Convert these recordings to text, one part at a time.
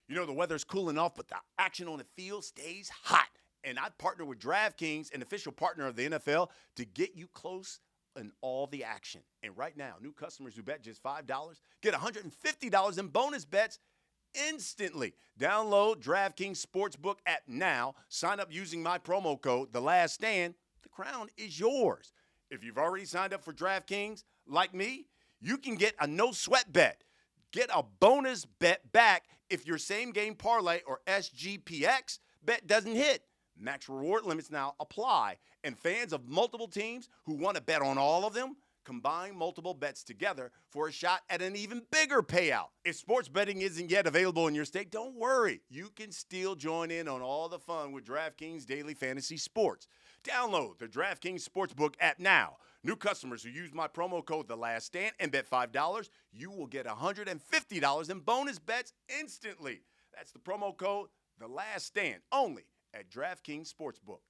You know, the weather's cooling off, but the action on the field stays hot. And I've partnered with DraftKings, an official partner of the NFL, to get you close in all the action. And right now, new customers who bet just $5 get $150 in bonus bets instantly. Download DraftKings Sportsbook app now. Sign up using my promo code, The Last Stand. The crown is yours. If you've already signed up for DraftKings, like me, you can get a no-sweat bet. Get a bonus bet back if your same-game parlay or SGPX bet doesn't hit. Max reward limits now apply, and fans of multiple teams who want to bet on all of them combine multiple bets together for a shot at an even bigger payout. If sports betting isn't yet available in your state, don't worry. You can still join in on all the fun with DraftKings Daily Fantasy Sports. Download the DraftKings Sportsbook app now. New customers who use my promo code The Last Stand and bet $5, you will get $150 in bonus bets instantly. That's the promo code The Last Stand, only at DraftKings Sportsbook.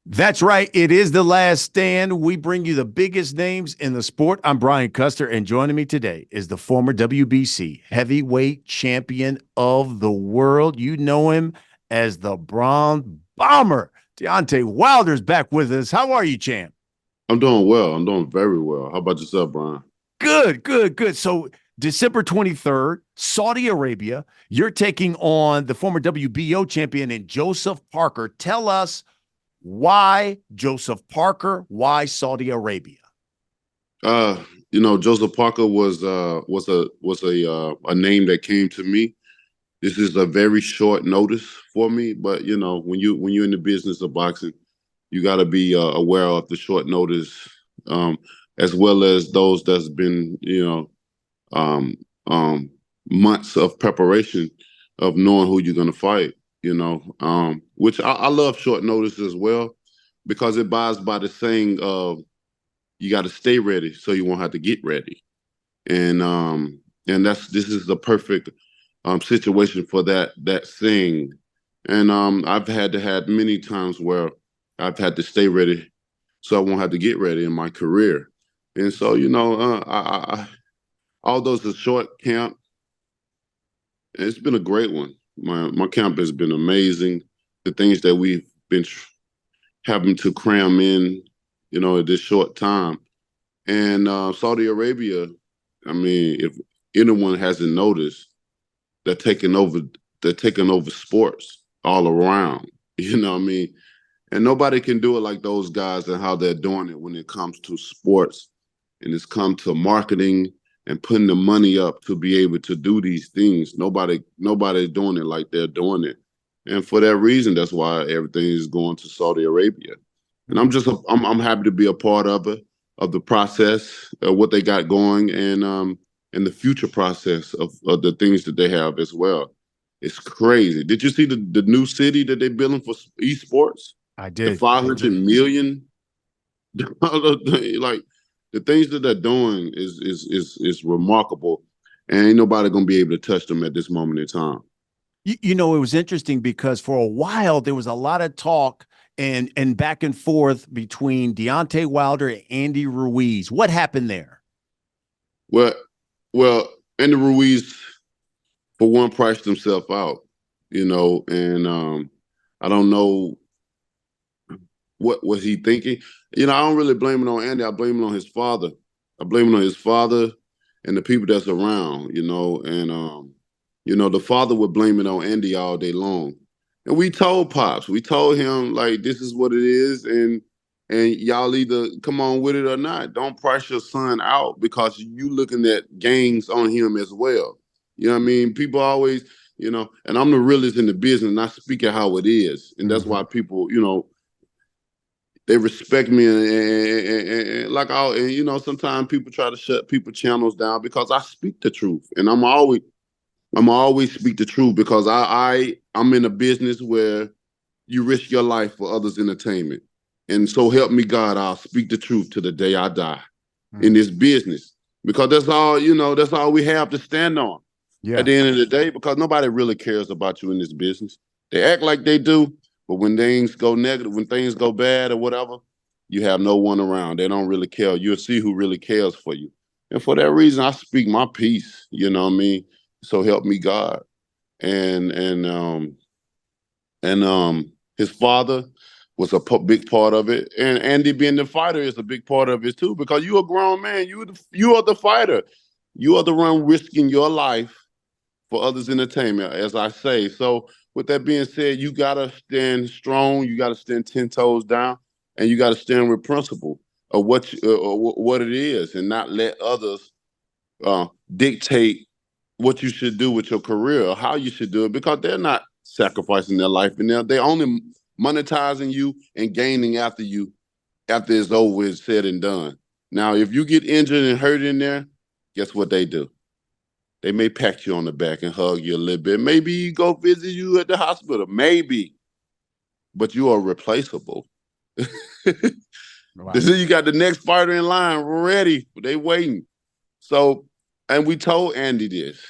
That's right. It is The Last Stand. We bring you the biggest names in the sport. I'm Brian Custer, and joining me today is the former WBC heavyweight champion of the world. You know him as the Bronze Bomber. Deontay Wilder's back with us. How are you, champ? I'm doing well. I'm doing very well. How about yourself, Brian? Good, good, good. So December 23rd, Saudi Arabia, you're taking on the former WBO champion and Joseph Parker. Tell us, why Joseph Parker? Why Saudi Arabia? Joseph Parker was a name that came to me. This is a very short notice for me, but when you're in the business of boxing, you got to be aware of the short notice, as well as those that's been months of preparation of knowing who you're going to fight. Which I love short notice as well, because it buys by the saying of you got to stay ready so you won't have to get ready, and this is the perfect situation for that saying. And I've had many times where I've had to stay ready so I won't have to get ready in my career. And so although it's a short camp, it's been a great one. My camp has been amazing. The things that we've been having to cram in, at this short time. And Saudi Arabia, I mean, if anyone hasn't noticed, they're taking over sports all around. You know what I mean? And nobody can do it like those guys and how they're doing it when it comes to sports, and it's come to marketing and putting the money up to be able to do these things. Nobody's doing it like they're doing it. And for that reason, that's why everything is going to Saudi Arabia. And I'm happy to be a part of it, of the process, of what they got going, and the future process of the things that they have as well. It's crazy. Did you see the new city that they're building for esports? I did. The 500 million. Like, the things that they're doing is remarkable, and ain't nobody gonna be able to touch them at this moment in time. It was interesting because for a while there was a lot of talk and back and forth between Deontay Wilder and Andy Ruiz. What happened there? Well, Andy Ruiz, for one, priced himself out, and I don't know what was he thinking. I don't really blame it on Andy. I blame it on his father. I blame it on his father and the people that's around, and the father would blame it on Andy all day long. And we told Pops, we told him, like, this is what it is, and y'all either come on with it or not. Don't price your son out because you looking at gains on him as well. You know what I mean? People always, and I'm the realest in the business, and I speak it how it is. And that's why people, they respect me, and sometimes people try to shut people channels down because I speak the truth, and I'm always speak the truth, because I'm in a business where you risk your life for others' entertainment, and so help me God, I'll speak the truth to the day I die in this business, because that's all we have to stand on at the end of the day, because nobody really cares about you in this business. They act like they do. But when things go negative, when things go bad or whatever, you have no one around. They don't really care. You'll see who really cares for you. And for that reason, I speak my piece, you know what I mean? So help me God. And his father was a big part of it. And Andy being the fighter is a big part of it too, because you a grown man. You are the fighter. You are the one risking your life for others' entertainment, as I say. So with that being said, you gotta stand strong. You gotta stand 10 toes down, and you gotta stand with principle of what it is, and not let others uh, dictate what you should do with your career or how you should do it, because they're not sacrificing their life in there. They're only monetizing you and gaining after you after it's over, it's said and done. Now, if you get injured and hurt in there, guess what they do? They may pat you on the back and hug you a little bit. Maybe go visit you at the hospital. Maybe. But you are replaceable. Wow. You got the next fighter in line ready. They waiting. So, and we told Andy this.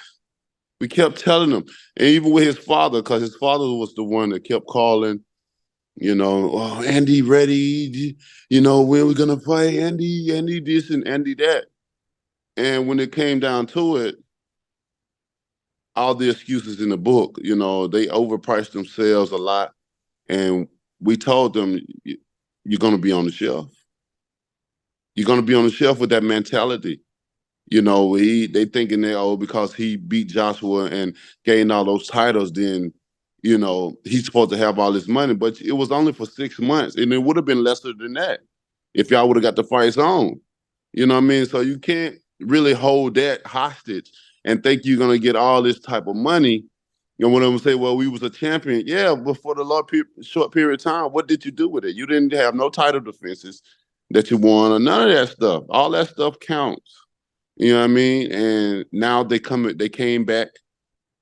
We kept telling him. And even with his father, because his father was the one that kept calling, oh, Andy ready. When we going to fight? Andy this and Andy that. And when it came down to it, all the excuses in the book, they overpriced themselves a lot. And we told them, you're going to be on the shelf. You're going to be on the shelf with that mentality. They thinking that, because he beat Joshua and gained all those titles, then, he's supposed to have all this money. But it was only for 6 months, and it would have been lesser than that if y'all would have got the fights on. You know what I mean? So you can't really hold that hostage and think you're going to get all this type of money. When I'm say, well, we was a champion. Yeah, but for the short period of time, what did you do with it? You didn't have no title defenses that you won or none of that stuff. All that stuff counts. You know what I mean? And now they came back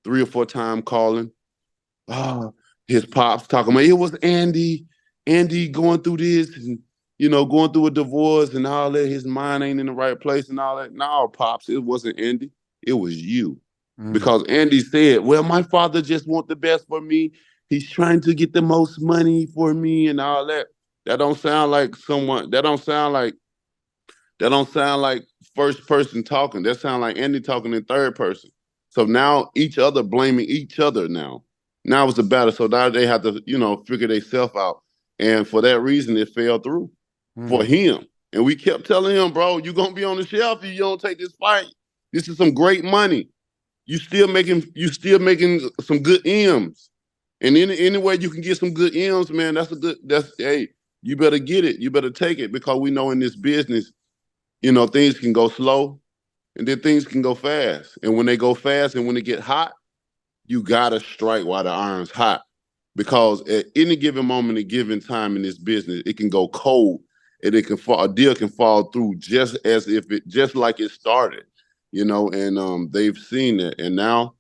3 or 4 times calling. Oh, his pops talking about, it was Andy going through this and, going through a divorce and all that. His mind ain't in the right place and all that. No, Pops, it wasn't Andy. It was you. Because Andy said, well, my father just want the best for me. He's trying to get the most money for me and all that. That don't sound like first person talking. That sound like Andy talking in third person. So now each other blaming each other now. Now it's a battle. So now they have to, figure themselves out. And for that reason, it fell through for him. And we kept telling him, bro, you're going to be on the shelf if you don't take this fight. This is some great money. You still making some good M's. And any way you can get some good M's, man, hey, you better get it. You better take it, because we know in this business, things can go slow and then things can go fast. And when they go fast and when they get hot, you gotta strike while the iron's hot. Because at any given moment, a given time in this business, it can go cold and a deal can fall through just like it started. And they've seen it. And now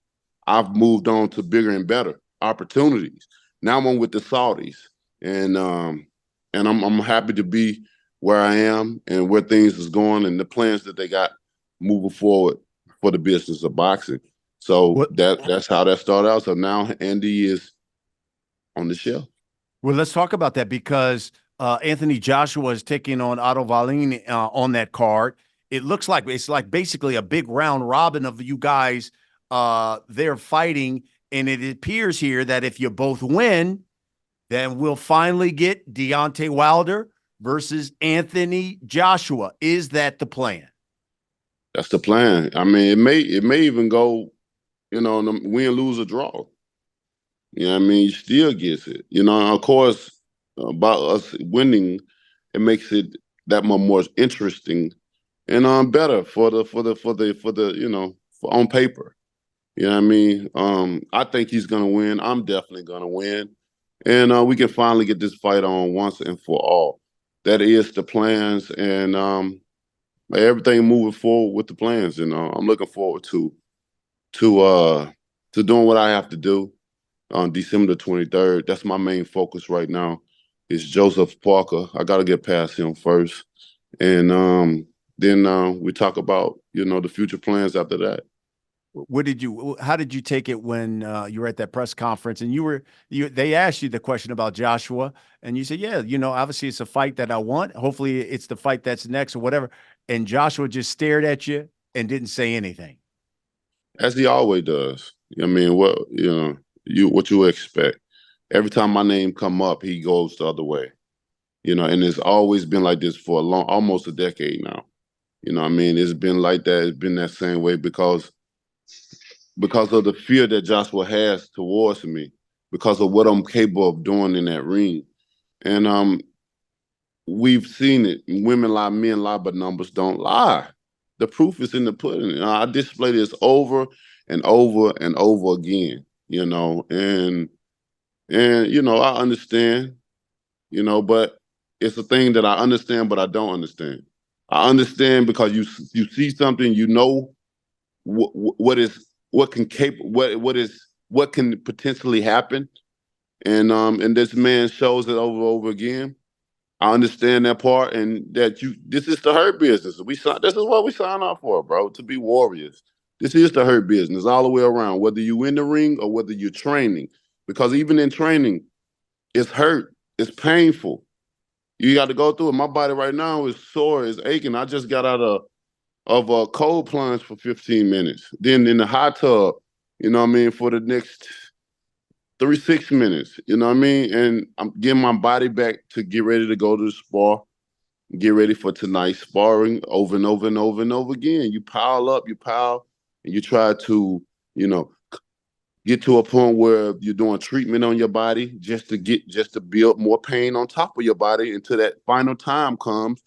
I've moved on to bigger and better opportunities. Now I'm with the Saudis. And I'm happy to be where I am and where things is going and the plans that they got moving forward for the business of boxing. So that's how that started out. So now Andy is on the shelf. Well, let's talk about that, because Anthony Joshua is taking on Otto Wallin on that card. It looks like it's like basically a big round robin of you guys. They're fighting, and it appears here that if you both win, then we'll finally get Deontay Wilder versus Anthony Joshua. Is that the plan? That's the plan. I mean, it may even go, win, lose, or draw. You know what I mean? You still gets it. Of course, about us winning, it makes it that much more interesting and better for on paper. You know what I mean? I think he's gonna win. I'm definitely gonna win. And we can finally get this fight on once and for all. That is the plans, and everything moving forward with the plans. And I'm looking forward to doing what I have to do on December 23rd. That's my main focus right now. Is Joseph Parker. I got to get past him first, and then we talk about the future plans after that. How did you take it when you were at that press conference and they asked you the question about Joshua and you said, yeah, obviously it's a fight that I want. Hopefully it's the fight that's next or whatever. and Joshua just stared at you and didn't say anything? As he always does. I mean, what what you expect. Every time my name come up, he goes the other way. And it's always been like this for almost a decade now. I mean, it's been like that. It's been that same way because of the fear that Joshua has towards me, because of what I'm capable of doing in that ring. And we've seen it. Women lie, men lie, but numbers don't lie. The proof is in the pudding. I display this over and over and over again, and I understand, but it's a thing that I understand, but I don't understand. I understand because you see something, what can potentially happen, and this man shows it over and over again. I understand that part, and this is the hurt business. This is what we sign up for, bro, to be warriors. This is the hurt business all the way around, whether you in the ring or whether you're training. Because even in training, it's hurt, it's painful. You got to go through it. My body right now is sore, is aching. I just got out of a cold plunge for 15 minutes. Then in the hot tub, for the next 6 minutes, and I'm getting my body back to get ready to go to the spar, get ready for tonight's sparring over and over and over and over again. You pile up, and you try to, get to a point where you're doing treatment on your body just to build more pain on top of your body until that final time comes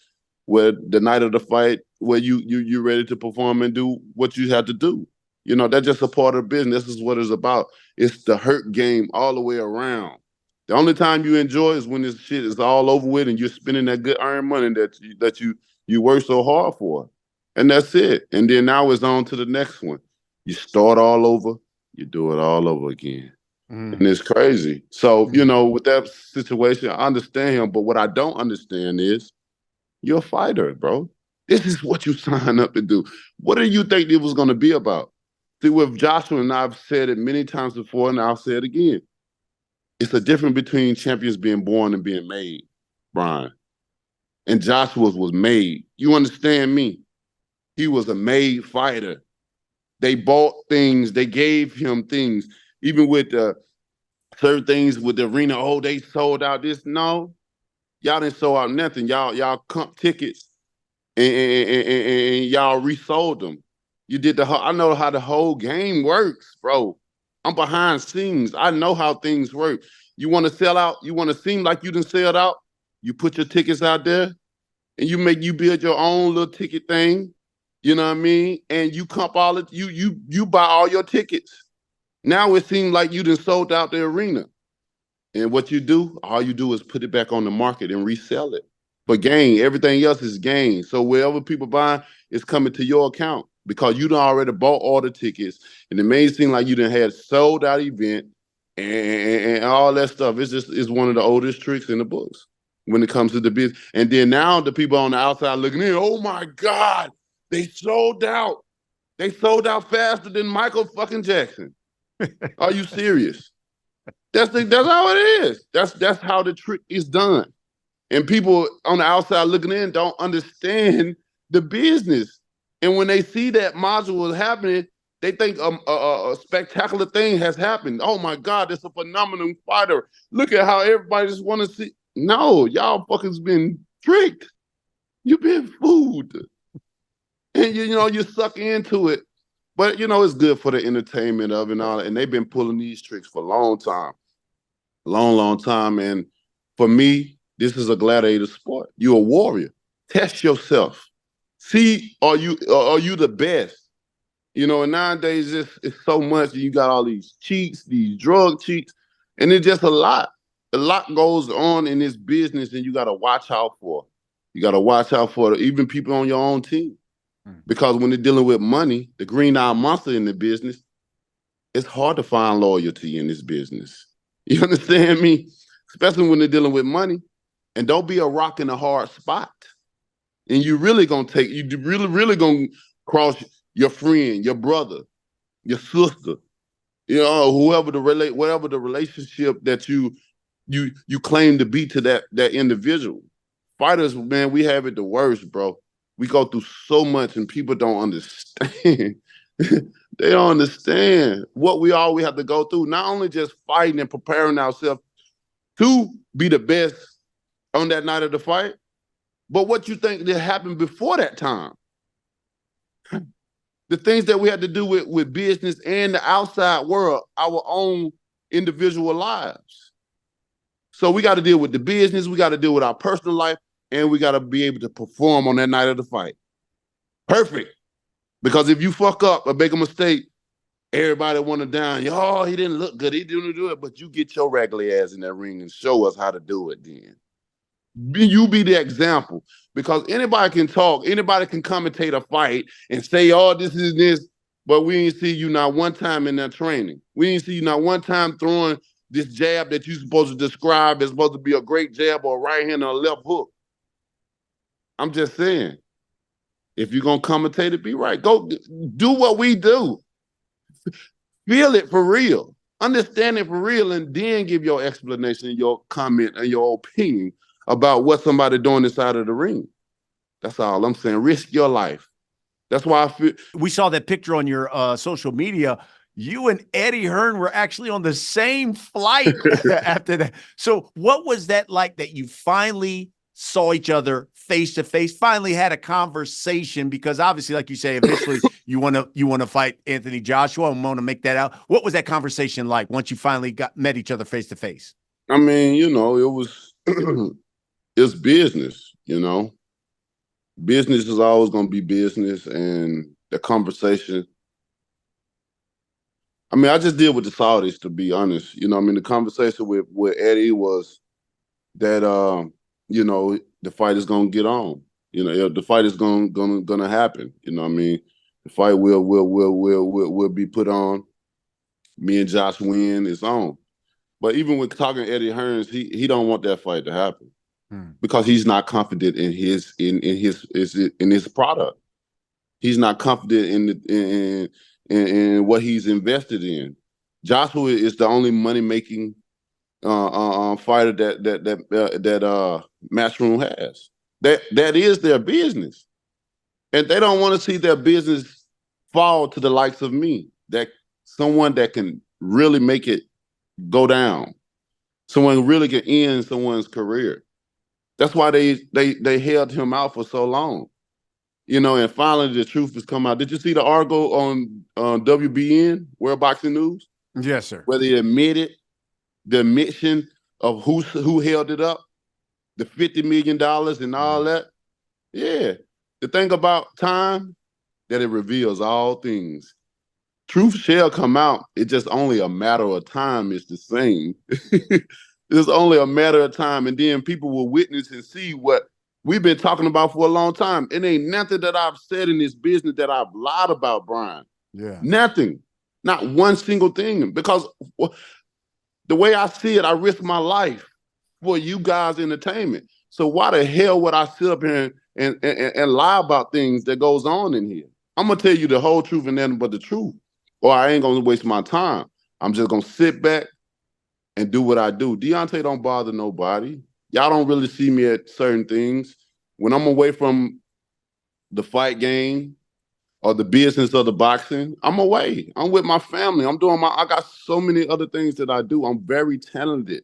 where the night of the fight, where you're ready to perform and do what you have to do. That's just a part of the business. This is what it's about. It's the hurt game all the way around. The only time you enjoy is when this shit is all over with and you're spending that good earned money that you work so hard for. And that's it. And then now it's on to the next one. You start all over, you do it all over again. And it's crazy. So, with that situation, I understand him. But what I don't understand is you're a fighter, bro. This is what you signed up to do. What do you think it was going to be about? See, with Joshua, and I've said it many times before, and I'll say it again. It's a difference between champions being born and being made, Brian. And Joshua's was made. You understand me? He was a made fighter. They bought things. They gave him things. Even with certain things with the arena, they sold out this. No, y'all didn't sold out nothing. Y'all comp tickets and y'all resold them. You did I know how the whole game works, bro. I'm behind scenes. I know how things work. You want to sell out? You want to seem like you done sold out? You put your tickets out there and you build your own little ticket thing. You know what I mean? And you comp all it, you buy all your tickets. Now it seems like you done sold out the arena. And what you do, all you do is put it back on the market and resell it. For gain, everything else is gain. So wherever people buy, it's coming to your account because you done already bought all the tickets. And it may seem like you done had sold out event and all that stuff. It's one of the oldest tricks in the books when it comes to the business. And then now the people on the outside looking in, oh my God, they sold out. They sold out faster than Michael fucking Jackson. Are you serious? That's how it is. That's how the trick is done. And people on the outside looking in don't understand the business. And when they see that module is happening, they think a spectacular thing has happened. Oh my God, it's a phenomenal fighter. Look at how everybody just want to see. No, y'all fuckers been tricked. You've been fooled. And you suck into it. But it's good for the entertainment of it and all. And they've been pulling these tricks for a long time. Long time. And for me, this is a gladiator sport. You're a warrior. Test yourself. See, are you the best? And nowadays it's so much. You got all these cheats, these drug cheats, and it's just a lot. A lot goes on in this business, and you got to watch out for. You got to watch out for even people on your own team. Because when they're dealing with money, the green-eyed monster in the business, it's hard to find loyalty in this business. You understand me? Especially when they're dealing with money. And don't be a rock in a hard spot. And you really gonna gonna cross your friend, your brother, your sister, whatever the relationship that you claim to be to that individual. Fighters, man, we have it the worst, bro. We go through so much and people don't understand. They don't understand what we always have to go through. Not only just fighting and preparing ourselves to be the best on that night of the fight, but what you think that happened before that time. The things that we had to do with business and the outside world, our own individual lives. So we got to deal with the business, we got to deal with our personal life, and we got to be able to perform on that night of the fight. Perfect. Because if you fuck up or make a mistake, everybody want to down. Oh, he didn't look good. He didn't do it. But you get your regular ass in that ring and show us how to do it then. You be the example. Because anybody can talk. Anybody can commentate a fight and say, oh, this is this. But we ain't see you not one time in that training. We ain't see you not one time throwing this jab that you're supposed to describe as supposed to be a great jab or a right hand or a left hook. I'm just saying, if you're going to commentate it, be right. Go do what we do. Feel it for real. Understand it for real, and then give your explanation, your comment, and your opinion about what somebody doing inside of the ring. That's all I'm saying. Risk your life. That's why I feel. We saw that picture on your social media. You and Eddie Hearn were actually on the same flight after that. So what was that like that you finally saw each other face to face, finally had a conversation? Because obviously, like you say, eventually you want to fight Anthony Joshua and want to make that out. What was that conversation like once you finally met each other face to face? I mean, it was it's business, Business is always going to be business, and the conversation. I mean, I just deal with the Saudis, to be honest. The conversation with Eddie was that the fight is gonna get on. The fight is gonna happen. The fight will be put on. Me and Josh win, it's on. But even with talking Eddie Hearns, he don't want that fight to happen because he's not confident in his product. He's not confident in what he's invested in. Joshua is the only money making fighter that Matchroom has. That is their business, and they don't want to see their business fall to the likes of me. That someone that can really make it go down, someone really can end someone's career. That's why they held him out for so long, And finally, the truth has come out. Did you see the article on WBN, World Boxing News? Yes, sir. Where they admitted the admission of who held it up, the $50 million and all that. Yeah. The thing about time, that it reveals all things. Truth shall come out. It's just only a matter of time. It's the same. It's only a matter of time. And then people will witness and see what we've been talking about for a long time. It ain't nothing that I've said in this business that I've lied about, Brian. Yeah. Nothing. Not one single thing. Because the way I see it, I risk my life for you guys' entertainment. So why the hell would I sit up here and lie about things that goes on in here? I'm going to tell you the whole truth and nothing but the truth, or I ain't going to waste my time. I'm just going to sit back and do what I do. Deontay don't bother nobody. Y'all don't really see me at certain things. When I'm away from the fight game or the business of the boxing, I'm away. I'm with my family. I got so many other things that I do. I'm very talented.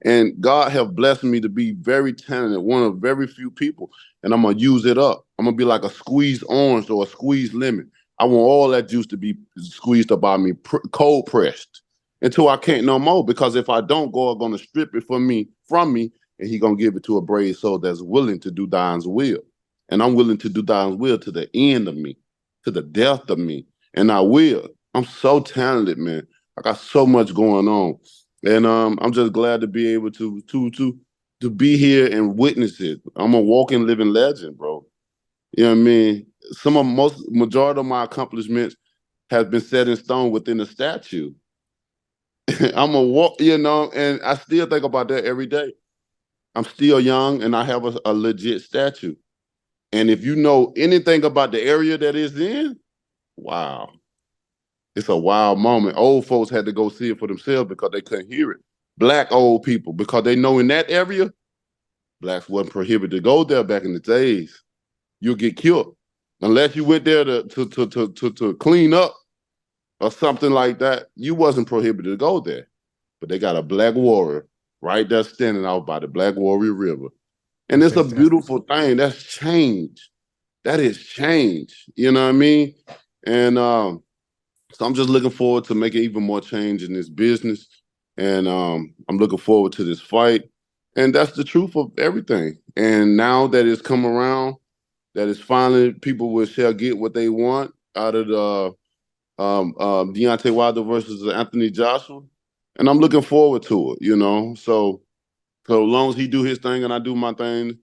And God have blessed me to be very talented, one of very few people. And I'm going to use it up. I'm going to be like a squeezed orange or a squeezed lemon. I want all that juice to be squeezed up out me, cold pressed, until I can't no more. Because if I don't, God going to strip it from me, and he going to give it to a brave soul that's willing to do God's will. And I'm willing to do God's will to the end of me, to the death of me. And I will. I'm so talented, man. I got so much going on. And I'm just glad to be able to be here and witness it. I'm a walking, living legend, bro. You know what I mean? Majority of my accomplishments has been set in stone within a statue. I'm a walk, and I still think about that every day. I'm still young, and I have a legit statue. And if you know anything about the area that it's in, wow. It's a wild moment. Old folks had to go see it for themselves because they couldn't hear it. Black old people, because they know in that area, blacks wasn't prohibited to go there back in the days. you'll get killed. Unless you went there to clean up or something like that, you wasn't prohibited to go there. But they got a black warrior right there standing out by the Black Warrior River. And That's it's a fantastic. beautiful thing. That's change. That is change. You know what I mean? And so I'm just looking forward to making even more change in this business. And I'm looking forward to this fight. And that's the truth of everything. And now that it's come around, that is finally people shall get what they want out of the Deontay Wilder versus Anthony Joshua. And I'm looking forward to it, you know. So as long as he do his thing and I do my thing,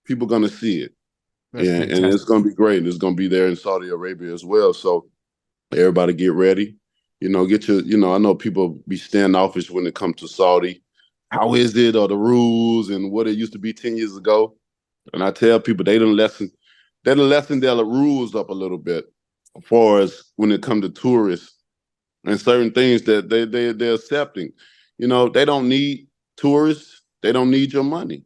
people gonna see it. And it's gonna be great. And it's gonna be there in Saudi Arabia as well. So everybody get ready. You know, I know people be standoffish when it comes to Saudi. How is it, or the rules and what it used to be 10 years ago? And I tell people they done lessen their rules up a little bit as far as when it comes to tourists and certain things that they're accepting. You know, they don't need tourists. They don't need your money.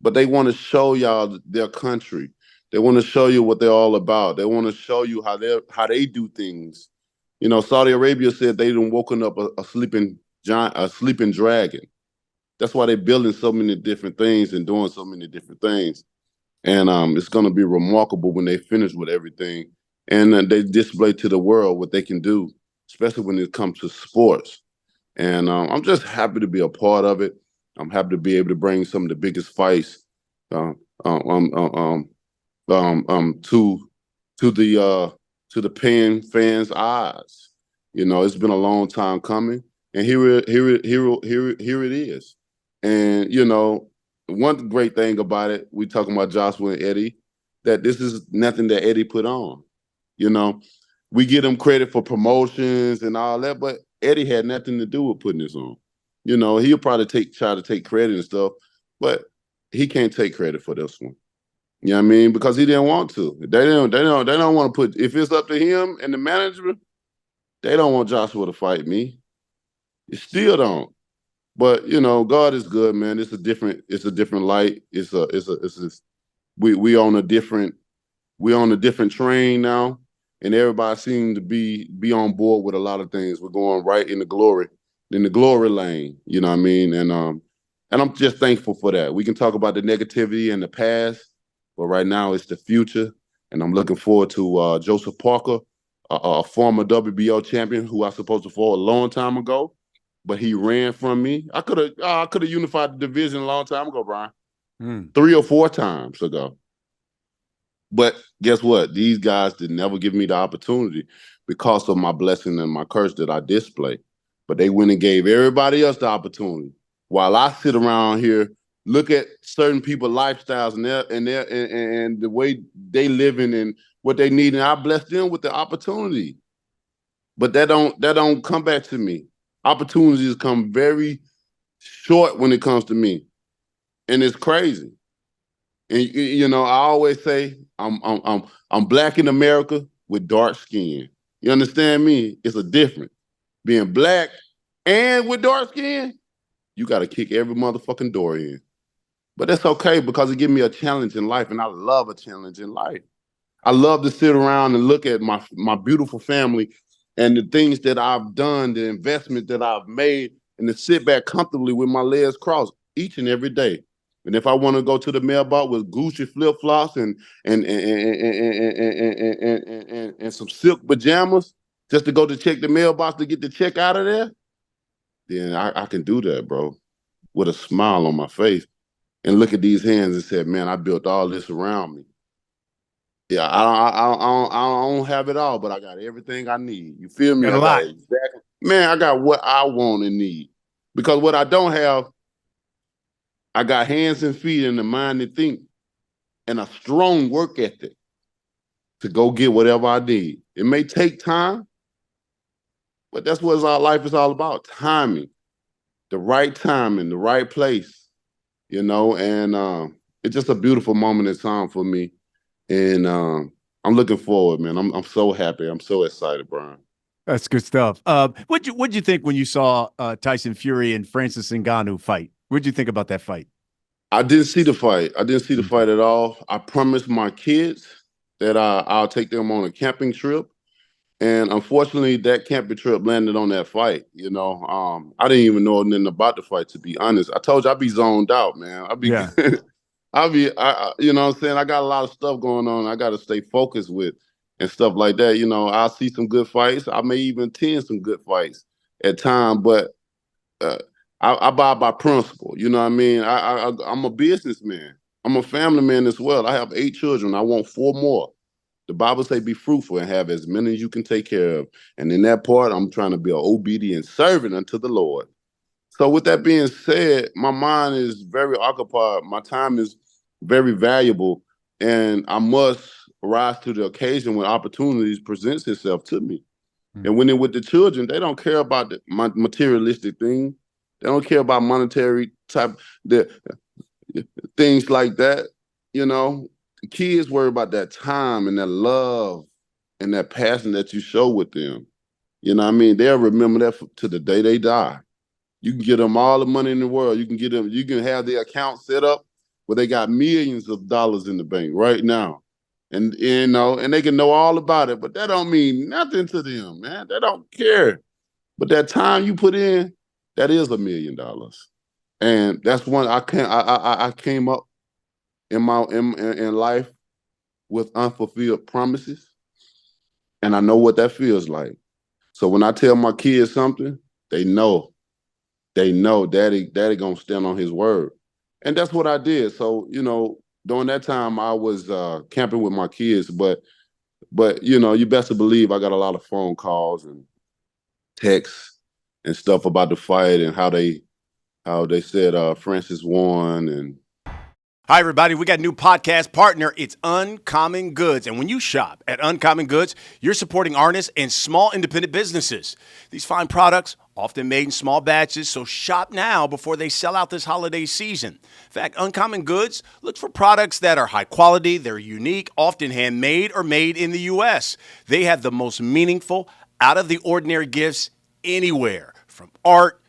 But they want to show y'all their country. They want to show you what they're all about. They want to show you how they do things. You know, Saudi Arabia said they done woken up a sleeping giant, a sleeping dragon. That's why they're building so many different things and doing so many different things. And it's going to be remarkable when they finish with everything. And they display to the world what they can do, especially when it comes to sports. And I'm just happy to be a part of it. I'm happy to be able to bring some of the biggest fights to the paying fans' eyes. You know, it's been a long time coming, and here it is. And you know, one great thing about it, we talking about Joshua and Eddie, that this is nothing that Eddie put on. You know, we give him credit for promotions and all that, but Eddie had nothing to do with putting this on. You know, he'll probably try to take credit and stuff, but he can't take credit for this one. You know what I mean? Because he didn't want to. They don't want to put. If it's up to him and the management, they don't want Joshua to fight me. You still don't. But you know, God is good, man. It's a different light. We on a different train now, and everybody seems to be on board with a lot of things. We're going right in the glory lane. You know what I mean? And I'm just thankful for that. We can talk about the negativity in the past, but right now it's the future, and I'm looking forward to Joseph Parker, a former WBO champion who I was supposed to fight a long time ago, but he ran from me. I could have unified the division a long time ago, Brian. 3 or 4 times ago. But guess what? These guys did never give me the opportunity because of my blessing and my curse that I display. But they went and gave everybody else the opportunity. While I sit around here, look at certain people's lifestyles and the way they living and what they need, and I bless them with the opportunity. But that don't come back to me. Opportunities come very short when it comes to me, and it's crazy. And you know, I always say I'm black in America with dark skin. You understand me? It's a difference. Being black and with dark skin, you got to kick every motherfucking door in. But that's okay because it gives me a challenge in life, and I love a challenge in life. I love to sit around and look at my beautiful family and the things that I've done, the investment that I've made, and to sit back comfortably with my legs crossed each and every day. And if I want to go to the mailbox with Gucci flip flops and some silk pajamas just to go to check the mailbox to get the check out of there, then I can do that, bro, with a smile on my face and look at these hands and say, man, I built all this around me. Yeah, I don't have it all, but I got everything I need. You feel me? Got a lot. Exactly. Man, I got what I want and need. Because what I don't have, I got hands and feet and the mind to think and a strong work ethic to go get whatever I need. It may take time, but that's what our life is all about. Timing, the right time in the right place, you know, and it's just a beautiful moment in time for me. And I'm looking forward, man. I'm so happy. I'm so excited, Brian. That's good stuff. What'd you think when you saw Tyson Fury and Francis Ngannou fight? What'd you think about that fight? I didn't see the fight. I didn't see the fight at all. I promised my kids that I'll take them on a camping trip. And unfortunately, that camping trip landed on that fight. You know, I didn't even know nothing about the fight, to be honest. I told you I'd be zoned out, man. Yeah. You know what I'm saying? I got a lot of stuff going on. I got to stay focused with and stuff like that. You know, I'll see some good fights. I may even attend some good fights at times, but I buy by principle. You know what I mean? I'm a businessman. I'm a family man as well. I have 8 children. I want 4 more. The Bible say be fruitful and have as many as you can take care of. And in that part, I'm trying to be an obedient servant unto the Lord. So with that being said, my mind is very occupied. My time is very valuable. And I must rise to the occasion when opportunities presents itself to me. And when they're with the children, they don't care about the materialistic thing. They don't care about monetary type things like that. You know, the kids worry about that time and that love and that passion that you show with them. You know what I mean? They'll remember that to the day they die. You can give them all the money in the world. You can have their account set up where they got millions of dollars in the bank right now. And you know, and they can know all about it, but that don't mean nothing to them, man. They don't care. But that time you put in, that is $1 million. And that's one I came up in life with unfulfilled promises. And I know what that feels like. So when I tell my kids something, they know daddy gonna stand on his word. And that's what I did. So, you know, during that time I was camping with my kids, but you know, you best to believe I got a lot of phone calls and texts and stuff about the fight and how they said Francis won. And Hi, everybody. We got a new podcast partner. It's Uncommon Goods. And when you shop at Uncommon Goods, you're supporting artists and small independent businesses. These fine products, often made in small batches, so shop now before they sell out this holiday season. In fact, Uncommon Goods looks for products that are high quality, they're unique, often handmade or made in the U.S. They have the most meaningful, out-of-the-ordinary gifts anywhere, from art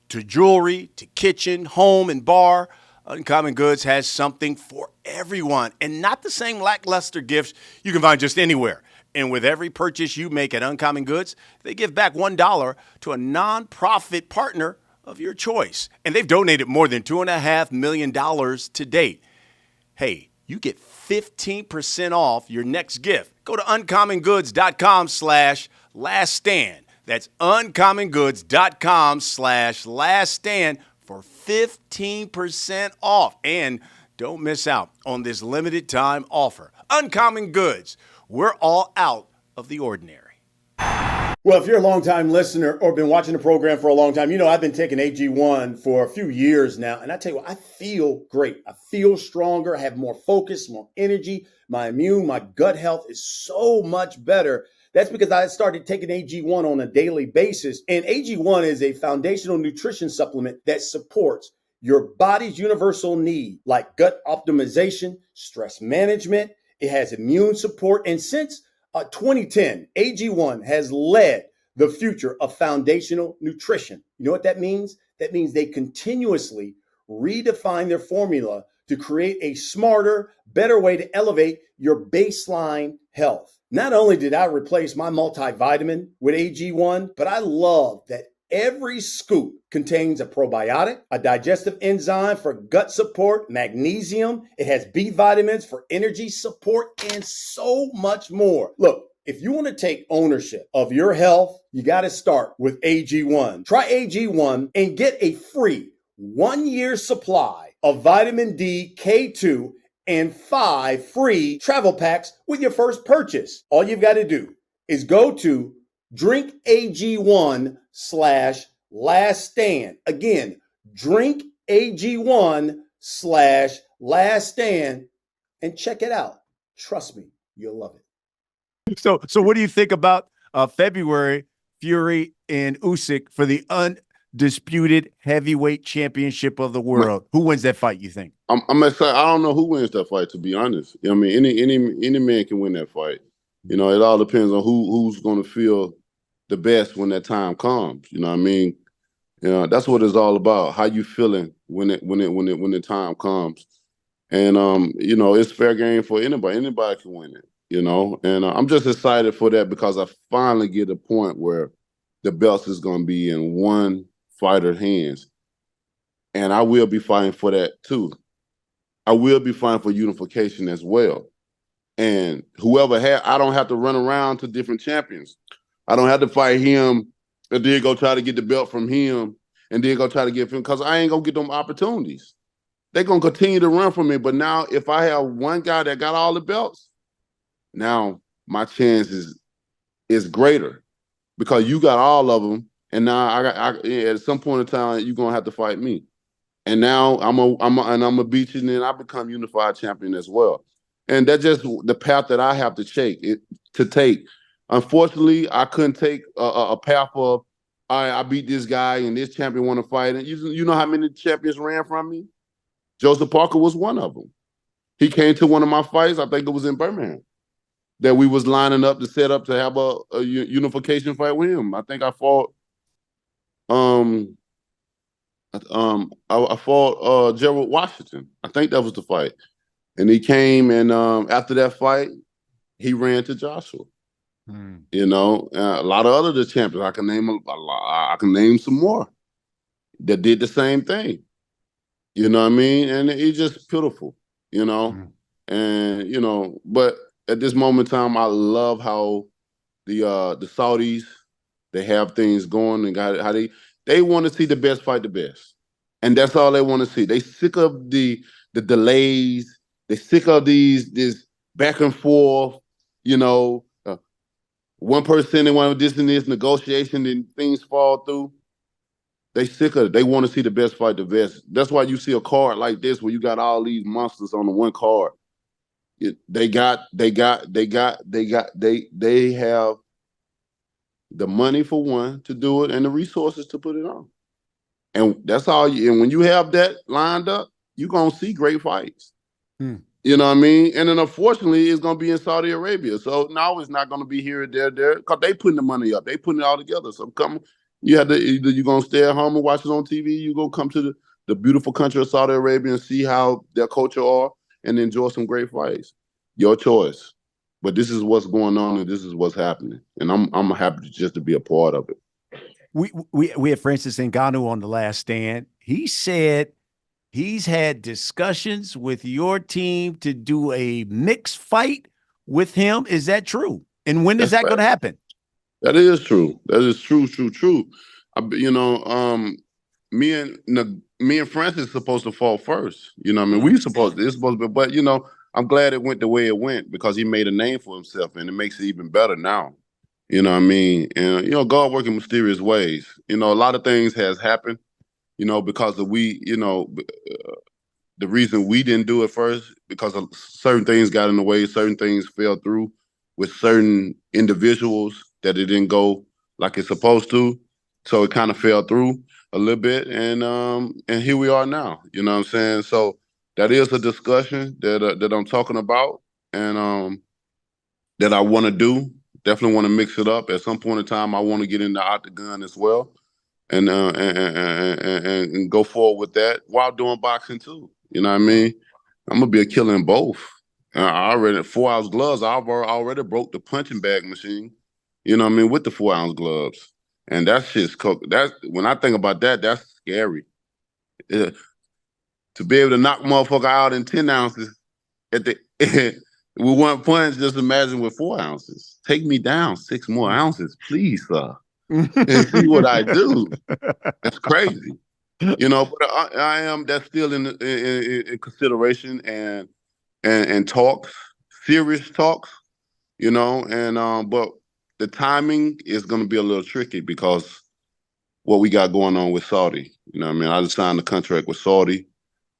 to jewelry to kitchen, home, and bar. Uncommon Goods has something for everyone, and not the same lackluster gifts you can find just anywhere. And with every purchase you make at Uncommon Goods, they give back $1 to a nonprofit partner of your choice. And they've donated more than $2.5 million to date. Hey, you get 15% off your next gift. Go to uncommongoods.com/laststand. That's uncommongoods.com/laststand for 15% off. And don't miss out on this limited time offer. Uncommon Goods. We're all out of the ordinary. Well, if you're a longtime listener or been watching the program for a long time, you know I've been taking AG1 for a few years now. And I tell you what, I feel great. I feel stronger. I have more focus, more energy. My gut health is so much better. That's because I started taking AG1 on a daily basis. And AG1 is a foundational nutrition supplement that supports your body's universal need, like gut optimization, stress management. It has immune support. And since 2010, AG1 has led the future of foundational nutrition. You know what that means? That means they continuously redefine their formula to create a smarter, better way to elevate your baseline health. Not only did I replace my multivitamin with AG1, but I love that every scoop contains a probiotic, a digestive enzyme for gut support, magnesium. It has B vitamins for energy support, and so much more. Look, if you want to take ownership of your health, you got to start with AG1. Try AG1 and get a free 1-year supply of vitamin D K2 and 5 free travel packs with your first purchase. All you've got to do is go to drinkag1/laststand. Again, drinkag1/laststand and check it out. Trust me, you'll love it. So what do you think about February, Fury and Usyk for the undisputed heavyweight championship of the world? Who wins that fight, you think? I'm excited. I don't know who wins that fight, to be honest. I mean, any man can win that fight. You know, it all depends on who's going to feel the best when that time comes. You know what I mean? That's what it's all about. How you feeling when the time comes. And it's fair game for anybody. Anybody can win it, And I'm just excited for that because I finally get a point where the belts is going to be in one fighter's hands. And I will be fighting for that too. I will be fighting for unification as well. And I don't have to run around to different champions. I don't have to fight him and then go try to get the belt from him and then go try to get him because I ain't going to get them opportunities. They're going to continue to run from me. But now if I have one guy that got all the belts, now my chance is greater because you got all of them. And now at some point in time, you're going to have to fight me. And now I'm a beat you, and then I become unified champion as well. And that's just the path that I have to take. Unfortunately, I couldn't take a path of, all right, I beat this guy and this champion want to fight. And you know how many champions ran from me? Joseph Parker was one of them. He came to one of my fights, I think it was in Birmingham, that we was lining up to set up to have a unification fight with him. I think I fought I fought Gerald Washington. I think that was the fight. And he came and after that fight, he ran to Joshua. A lot of other champions. I can name I can name some more that did the same thing. You know what I mean? And it's just pitiful, And but at this moment in time, I love how the Saudis, they have things going and how they want to see the best fight the best. And that's all they want to see. They sick of the delays. They sick of this back and forth, 1% they want this and this negotiation and things fall through. They sick of it. They want to see the best fight the best. That's why you see a card like this where you got all these monsters on the one card. They have the money for one to do it and the resources to put it on. And that's all and when you have that lined up, you're gonna see great fights. You know what I mean? And then unfortunately, it's gonna be in Saudi Arabia. So now it's not gonna be here, there, because they putting the money up. They putting it all together. So you have to either you're gonna stay at home and watch it on TV, you're gonna come to the beautiful country of Saudi Arabia and see how their culture are and enjoy some great fights. Your choice. But this is what's going on and this is what's happening. And I'm happy just to be a part of it. We had Francis Ngannou on The Last Stand. He said he's had discussions with your team to do a mixed fight with him. Is that true? And when is that going to happen? That is true. That is true. Me and Francis supposed to fall first. You know what I mean? It's supposed to be, but I'm glad it went the way it went because he made a name for himself and it makes it even better now. You know what I mean? And, God working mysterious ways. A lot of things has happened, because of the reason we didn't do it first, because of certain things got in the way, certain things fell through with certain individuals that it didn't go like it's supposed to. So it kind of fell through a little bit. And here we are now, you know what I'm saying? So that is a discussion that I'm talking about and that I want to do. Definitely want to mix it up. At some point in time, I want to get in the octagon as well, and go forward with that while doing boxing too. You know what I mean? I'm gonna be a killer in both. I already 4-ounce gloves. I've already broke the punching bag machine. You know what I mean, with the 4-ounce gloves, and that shit's cooked. That's when I think about that. That's scary. To be able to knock motherfucker out in 10 ounces at the with one punch, just imagine with 4 ounces. Take me down 6 more ounces, please, sir. And see what I do. That's crazy. But I am, that's still in consideration and talks, serious talks, but the timing is going to be a little tricky because what we got going on with Saudi. You know what I mean? I just signed a contract with Saudi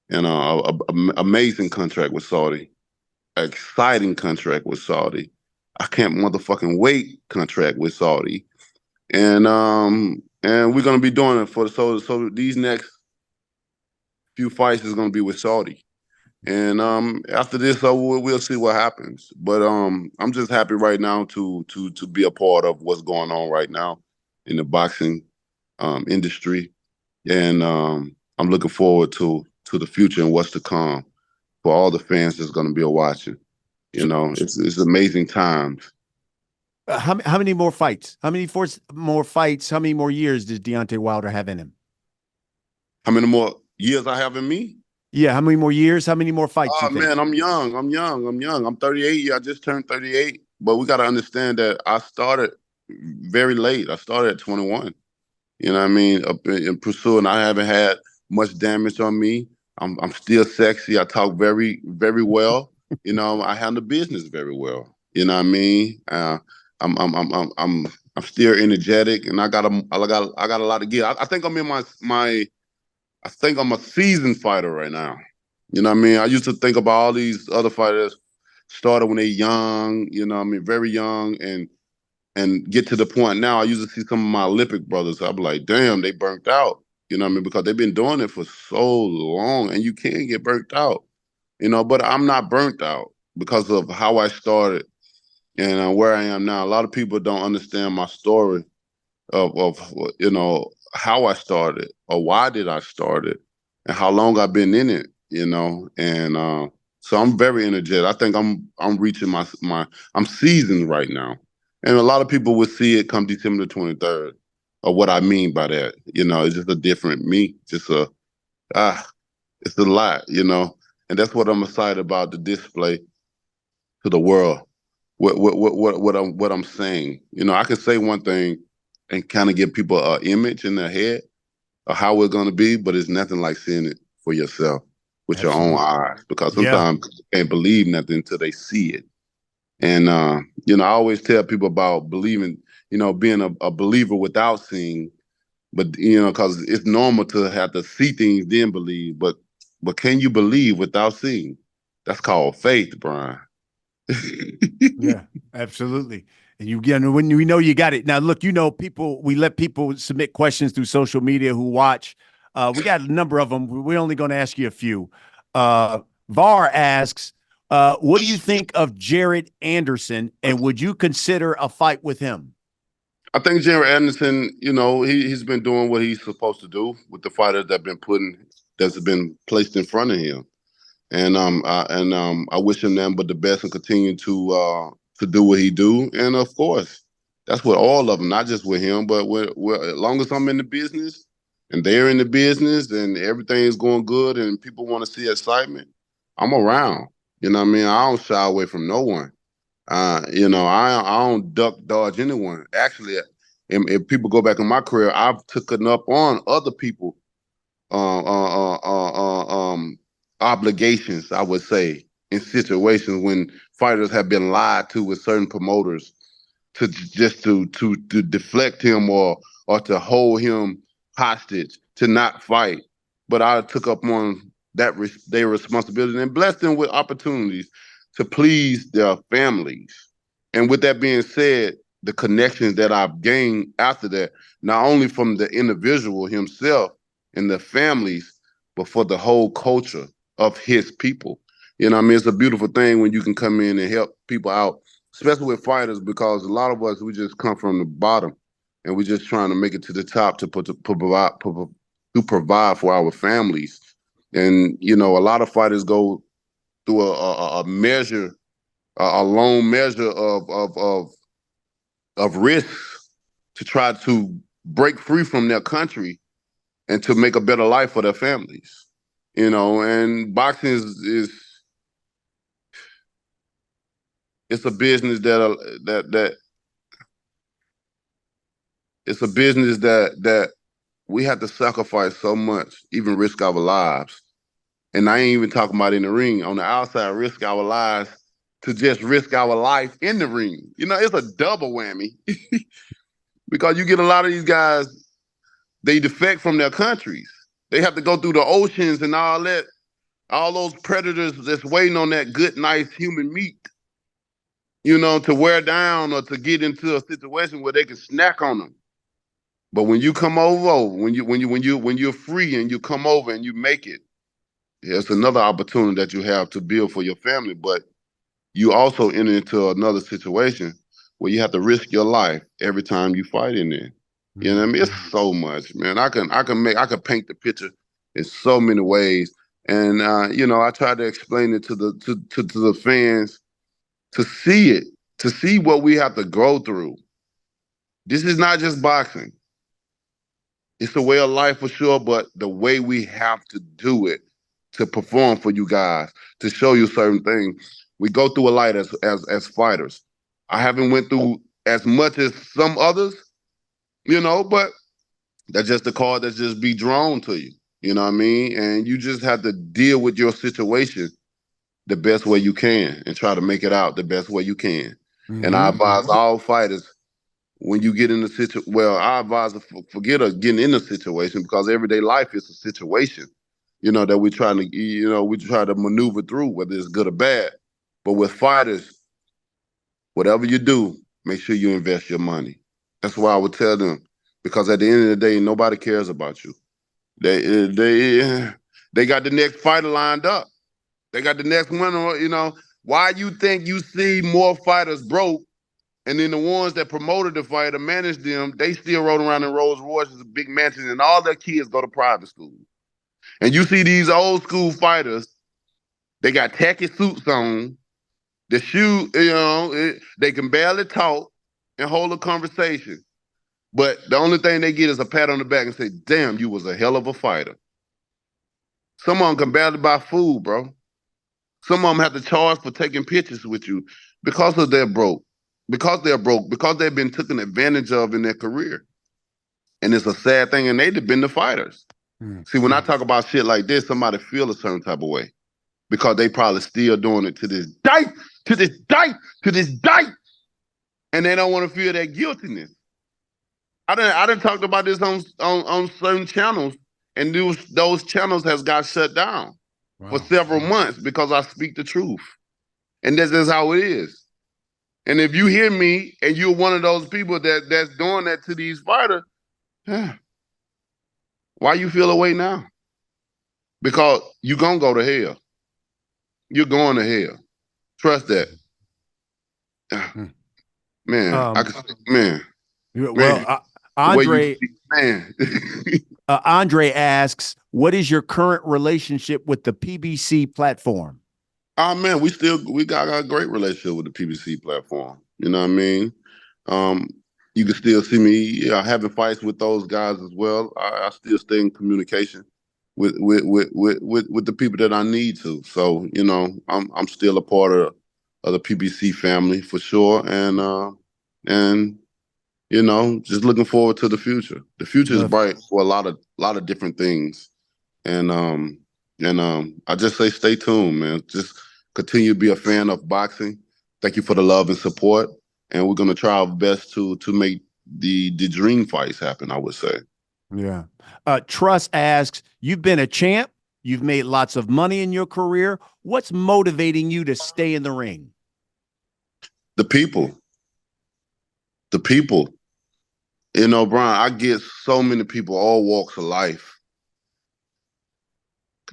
and an amazing contract with Saudi. Exciting contract with Saudi. I can't motherfucking wait contract with Saudi. And we're gonna be doing it so these next few fights is gonna be with Saudi. And after this, we'll see what happens. But I'm just happy right now to be a part of what's going on right now in the boxing industry. And I'm looking forward to the future and what's to come for all the fans that's going to be watching. You know, it's amazing times. How many more fights? How many more fights? How many more years does Deontay Wilder have in him? How many more years I have in me? Yeah, how many more years? How many more fights Oh you think? man, I'm young. I'm young. I'm young. I'm 38. I just turned 38. But we got to understand that I started very late. I started at 21. You know what I mean? Up in pursuing, I haven't had much damage on me. I'm still sexy. I talk very, very well. You know, I handle business very well. You know what I mean? I'm still energetic, and I got a lot to give. I think I'm in my. I think I'm a seasoned fighter right now. You know what I mean? I used to think about all these other fighters started when they're young. You know what I mean? Very young, and get to the point now. I used to see some of my Olympic brothers. I'm like, damn, they burnt out. You know what I mean? Because they've been doing it for so long, and you can get burnt out. You know, but I'm not burnt out because of how I started and where I am now. A lot of people don't understand my story of you know how I started or why did I start it and how long I've been in it. You know, and so I'm very energetic. I think I'm reaching my I'm seasoned right now, and a lot of people will see it come December the 23rd. Or what I mean by that, you know, it's just a different me. Just it's a lot, you know, and that's what I'm excited about the display to the world. What I'm saying, you know, I can say one thing and kind of give people an image in their head of how we're going to be, but it's nothing like seeing it for yourself with your own Absolutely. eyes, because Yeah. sometimes people can't believe nothing until they see it. And you know, I always tell people about believing, you know, being a believer without seeing, but you know, because it's normal to have to see things then believe, but can you believe without seeing? That's called faith, Brian. Yeah, absolutely. And you get when we know you got it. Now, look, you know, people, we let people submit questions through social media who watch. We got a number of them. We're only going to ask you a few. VAR asks, what do you think of Jared Anderson, and would you consider a fight with him? I think Jared Anderson, you know, he's been doing what he's supposed to do with the fighters that's been placed in front of him. And I wish him nothing but the best and continue to do what he do. And of course, that's with all of them, not just with him, but as long as I'm in the business and they're in the business and everything is going good and people want to see excitement, I'm around. You know what I mean? I don't shy away from no one. You know, I don't duck dodge anyone. Actually, if people go back in my career, I've taken up on other people uh, uh, uh, uh, obligations, I would say, in situations when fighters have been lied to with certain promoters to just to deflect him or to hold him hostage to not fight. But I took up on their responsibility and blessed them with opportunities to please their families. And with that being said, the connections that I've gained after that, not only from the individual himself and the families, but for the whole culture of his people. You know what I mean? It's a beautiful thing when you can come in and help people out, especially with fighters, because a lot of us, we just come from the bottom and we're just trying to make it to the top to provide for our families. And, you know, a lot of fighters go through a measure, a long measure of risk to try to break free from their country and to make a better life for their families. You know, and boxing is it's a business that it's a business that we have to sacrifice so much, even risk our lives. And I ain't even talking about in the ring. On the outside, risk our lives to just risk our life in the ring. You know, it's a double whammy because you get a lot of these guys, they defect from their countries. They have to go through the oceans and all that, all those predators that's waiting on that good, nice human meat, you know, to wear down or to get into a situation where they can snack on them. But when you come over, when you're free and you come over and you make it, it's another opportunity that you have to build for your family. But you also enter into another situation where you have to risk your life every time you fight in there. You know what I mean? It's so much, man. I can paint the picture in so many ways. And you know, I try to explain it to the fans to see it, to see what we have to go through. This is not just boxing. It's a way of life for sure, but the way we have to do it to perform for you guys, to show you certain things. We go through a lot as fighters. I haven't went through as much as some others, you know, but that's just the card that's just be drawn to you. You know what I mean? And you just have to deal with your situation the best way you can and try to make it out the best way you can. And I advise all fighters, when you get in a situation, well, I advise to forget getting in a situation, because everyday life is a situation, you know, that we trying to, you know, we try to maneuver through, whether it's good or bad. But with fighters, whatever you do, make sure you invest your money. That's why I would tell them, because at the end of the day, nobody cares about you. They got the next fighter lined up. They got the next winner. You know, why you think you see more fighters broke, and then the ones that promoted the fight or managed them, they still rolling around in Rolls Royces, big mansions, and all their kids go to private school. And you see these old school fighters, they got tacky suits on, the shoe, you know, they can barely talk and hold a conversation. But the only thing they get is a pat on the back and say, damn, you was a hell of a fighter. Some of them can barely buy food, bro. Some of them have to charge for taking pictures with you because they're broke, because they've been taken advantage of in their career. And it's a sad thing, and they've been the fighters. See, when I talk about shit like this, somebody feel a certain type of way because they probably still doing it to this day, to this day, to this day. And they don't want to feel that guiltiness. I done talked about this on certain channels, and those channels has got shut down for several months because I speak the truth. And this is how it is. And if you hear me and you're one of those people that's doing that to these fighters, why you feel away now? Because you're going to go to hell. You're going to hell. Trust that. Man, I can say, man. Well, Andre, man. Andre asks, what is your current relationship with the PBC platform? Oh man, we got a great relationship with the PBC platform. You know what I mean? You can still see me having fights with those guys as well. I still stay in communication with the people that I need to. So, you know, I'm still a part of the PBC family for sure. And you know, just looking forward to the future. The future is bright for a lot of different things. And I just say stay tuned, man. Just continue to be a fan of boxing. Thank you for the love and support. And we're gonna try our best to make the dream fights happen, I would say. Yeah. Trust asks, you've been a champ, you've made lots of money in your career. What's motivating you to stay in the ring? The people. The people. You know, Brian, I get so many people, all walks of life,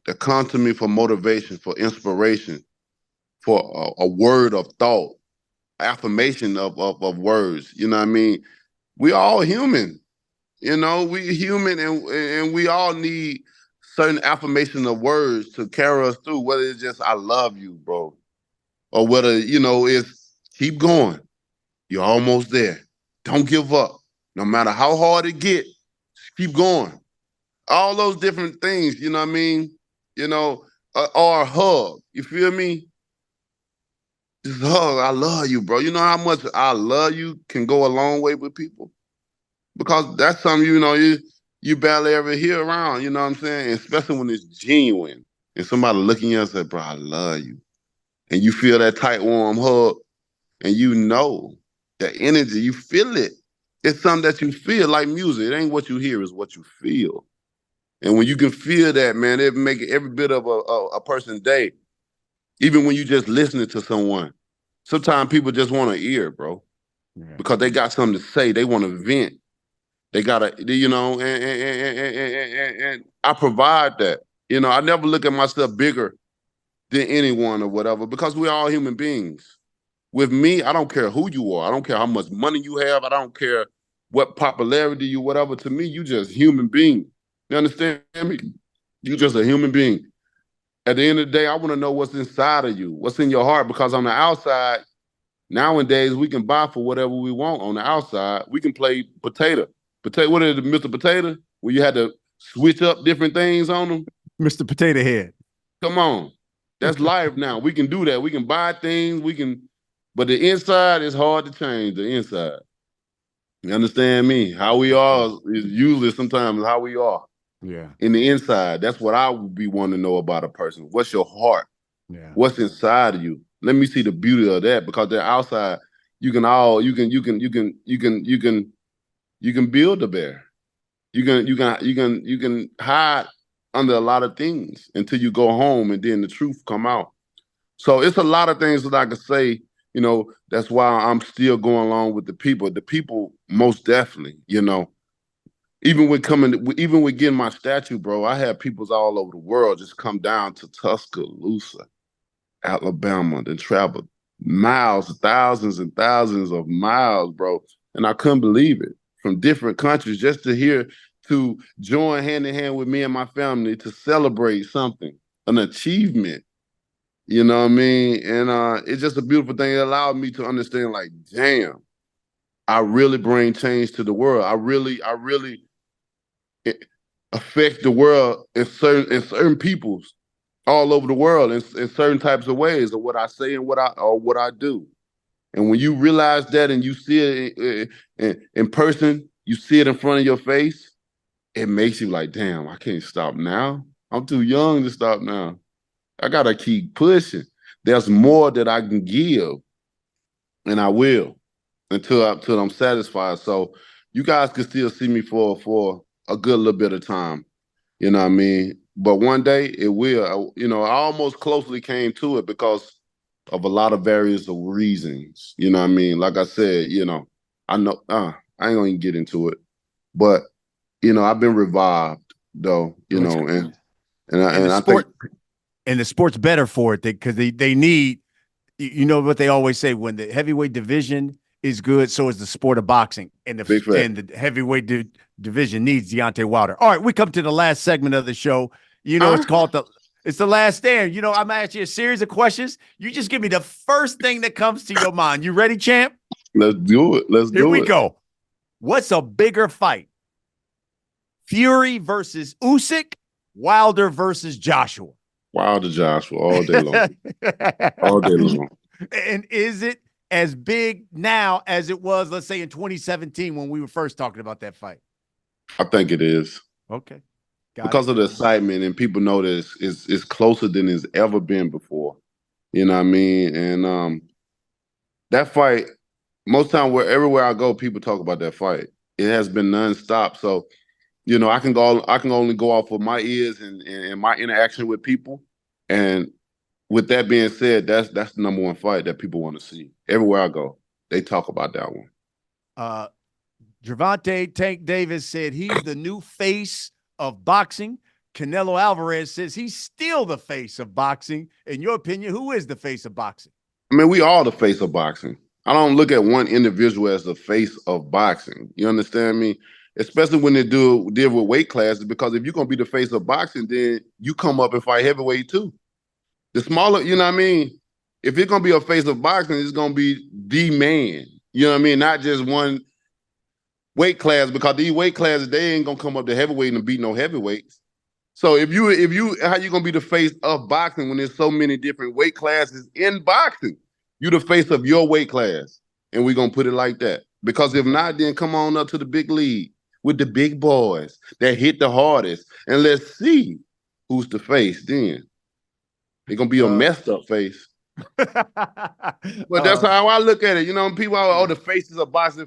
that come to me for motivation, for inspiration, for a word of thought, affirmation of words. You know what I mean? We all human. You know, we human, and we all need certain affirmation of words to carry us through, whether it's just I love you, bro, or whether, you know, it's keep going. You're almost there. Don't give up. No matter how hard it gets, keep going. All those different things, you know what I mean? You know, or a hug. You feel me? Just hug. I love you, bro. You know how much I love you can go a long way with people? Because that's something, you know, you barely ever hear around, you know what I'm saying? Especially when it's genuine. And somebody looking at you and say, bro, I love you. And you feel that tight, warm hug, and you know the energy, you feel it. It's something that you feel, like music. It ain't what you hear, it's what you feel. And when you can feel that, man, it make every bit of a person's day. Even when you just listening to someone. Sometimes people just want an ear, bro. Yeah. Because they got something to say. They want to vent. They gotta, you know, and I provide that. You know, I never look at myself bigger than anyone or whatever, because we're all human beings. With me, I don't care who you are. I don't care how much money you have. I don't care what popularity you, whatever. To me, you just human being. You understand me? You just a human being. At the end of the day, I want to know what's inside of you, what's in your heart, because on the outside, nowadays, we can buy for whatever we want. On the outside, we can play potato. Potato, what is it, Mr. Potato? Where you had to switch up different things on them? Mr. Potato Head. Come on. That's life now. We can do that. We can buy things, but the inside is hard to change, the inside. You understand me? How we are is usually sometimes how we are. Yeah. In the inside, that's what I would be wanting to know about a person. What's your heart? Yeah. What's inside of you? Let me see the beauty of that, because the outside, you can build a bear. You can hide under a lot of things until you go home and then the truth come out. So it's a lot of things that I could say, you know, that's why I'm still going along with the people. The people, most definitely, you know, even with getting my statue, bro, I had peoples all over the world just come down to Tuscaloosa, Alabama, then travel miles, thousands and thousands of miles, bro. And I couldn't believe it, from different countries, just to join hand in hand with me and my family to celebrate something, an achievement. You know what I mean? And it's just a beautiful thing. It allowed me to understand, like, damn, I really bring change to the world. I really affect the world in certain peoples all over the world in certain types of ways of what I say and what I do. And when you realize that and you see it in person, you see it in front of your face, it makes you like, damn, I can't stop now. I'm too young to stop now. I gotta keep pushing. There's more that I can give, and I will until I'm satisfied. So you guys can still see me for a good little bit of time. You know what I mean? But one day it will. You know, I almost closely came to it because of a lot of various reasons. You know what I mean? Like I said, you know, I know I ain't gonna even get into it, but you know, I've been revived though. You know, and I think. And the sport's better for it because they need, you know what they always say, when the heavyweight division is good, so is the sport of boxing. And the heavyweight division needs Deontay Wilder. All right, we come to the last segment of the show. You know, it's the last stand. You know, I'm asking you a series of questions. You just give me the first thing that comes to your mind. You ready, champ? Let's do it. Here we go. What's a bigger fight? Fury versus Usyk, Wilder versus Joshua. Wilder, Joshua, all day long. All day long. And is it as big now as it was, let's say, in 2017 when we were first talking about that fight? I think it is. Okay. Because of the excitement, and people know that it's closer than it's ever been before. You know what I mean? And that fight, most time everywhere I go, people talk about that fight. It has been nonstop. So, you know, I can only go off of my ears and my interaction with people. And with that being said, that's the number one fight that people want to see. Everywhere I go, they talk about that one. Gervonta Tank Davis said he's the new face of boxing. Canelo Alvarez says he's still the face of boxing. In your opinion, who is the face of boxing? I mean, we all the face of boxing. I don't look at one individual as the face of boxing. You understand me? Especially when they deal with weight classes, because if you're going to be the face of boxing, then you come up and fight heavyweight too. The smaller, you know what I mean? If you're going to be a face of boxing, it's going to be the man. You know what I mean? Not just one weight class, because these weight classes, they ain't going to come up to heavyweight and beat no heavyweights. So how you going to be the face of boxing when there's so many different weight classes in boxing? You the face of your weight class, and we're going to put it like that. Because if not, then come on up to the big league with the big boys that hit the hardest, and let's see who's the face then. It's going to be a messed up face. But that's how I look at it. You know, people are, the faces of boxing,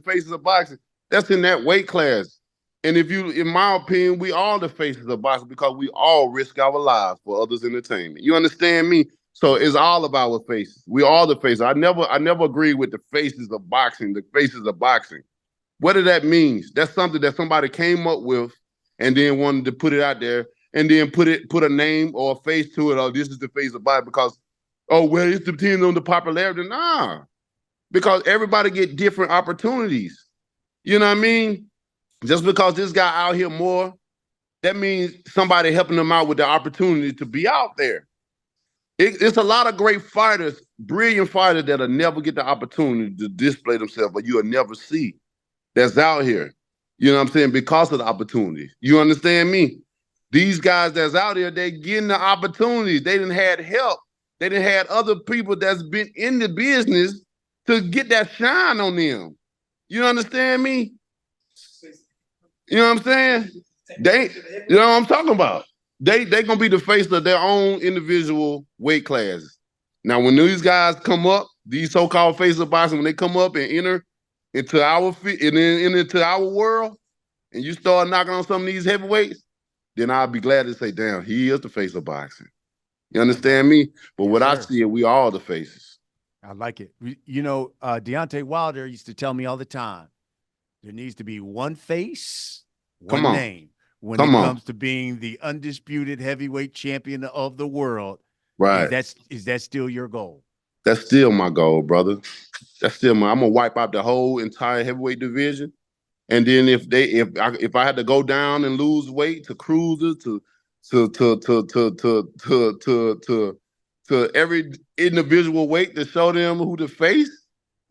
That's in that weight class. And in my opinion, we all the faces of boxing because we all risk our lives for others' entertainment. You understand me? So it's all about our faces. We all the faces. I never agree with the faces of boxing, What that means? That's something that somebody came up with and then wanted to put it out there and then put a name or a face to it. Oh, this is the face of boxing because, oh, well, it depends on the popularity. Nah, because everybody get different opportunities. You know what I mean? Just because this guy out here more, that means somebody helping them out with the opportunity to be out there. It's a lot of great fighters, brilliant fighters that'll never get the opportunity to display themselves, but you'll never see that's out here. You know what I'm saying? Because of the opportunity. You understand me? These guys that's out here, they getting the opportunity. They didn't had help. They didn't had other people that's been in the business to get that shine on them. You understand me? You know what I'm saying? They, you know what I'm talking about. They gonna be the face of their own individual weight classes. Now, when these guys come up, these so-called face of boxing, when they come up and enter into our into our world, and you start knocking on some of these heavyweights, then I'll be glad to say, damn, he is the face of boxing. You understand me? But what I see, we all the faces. I like it. You know, Deontay Wilder used to tell me all the time, there needs to be one face, one name when it comes to being the undisputed heavyweight champion of the world. Right. Is that still your goal? That's still my goal, brother. That's still I'm gonna wipe out the whole entire heavyweight division. And then if I had to go down and lose weight to cruiser to every individual weight to show them who to face,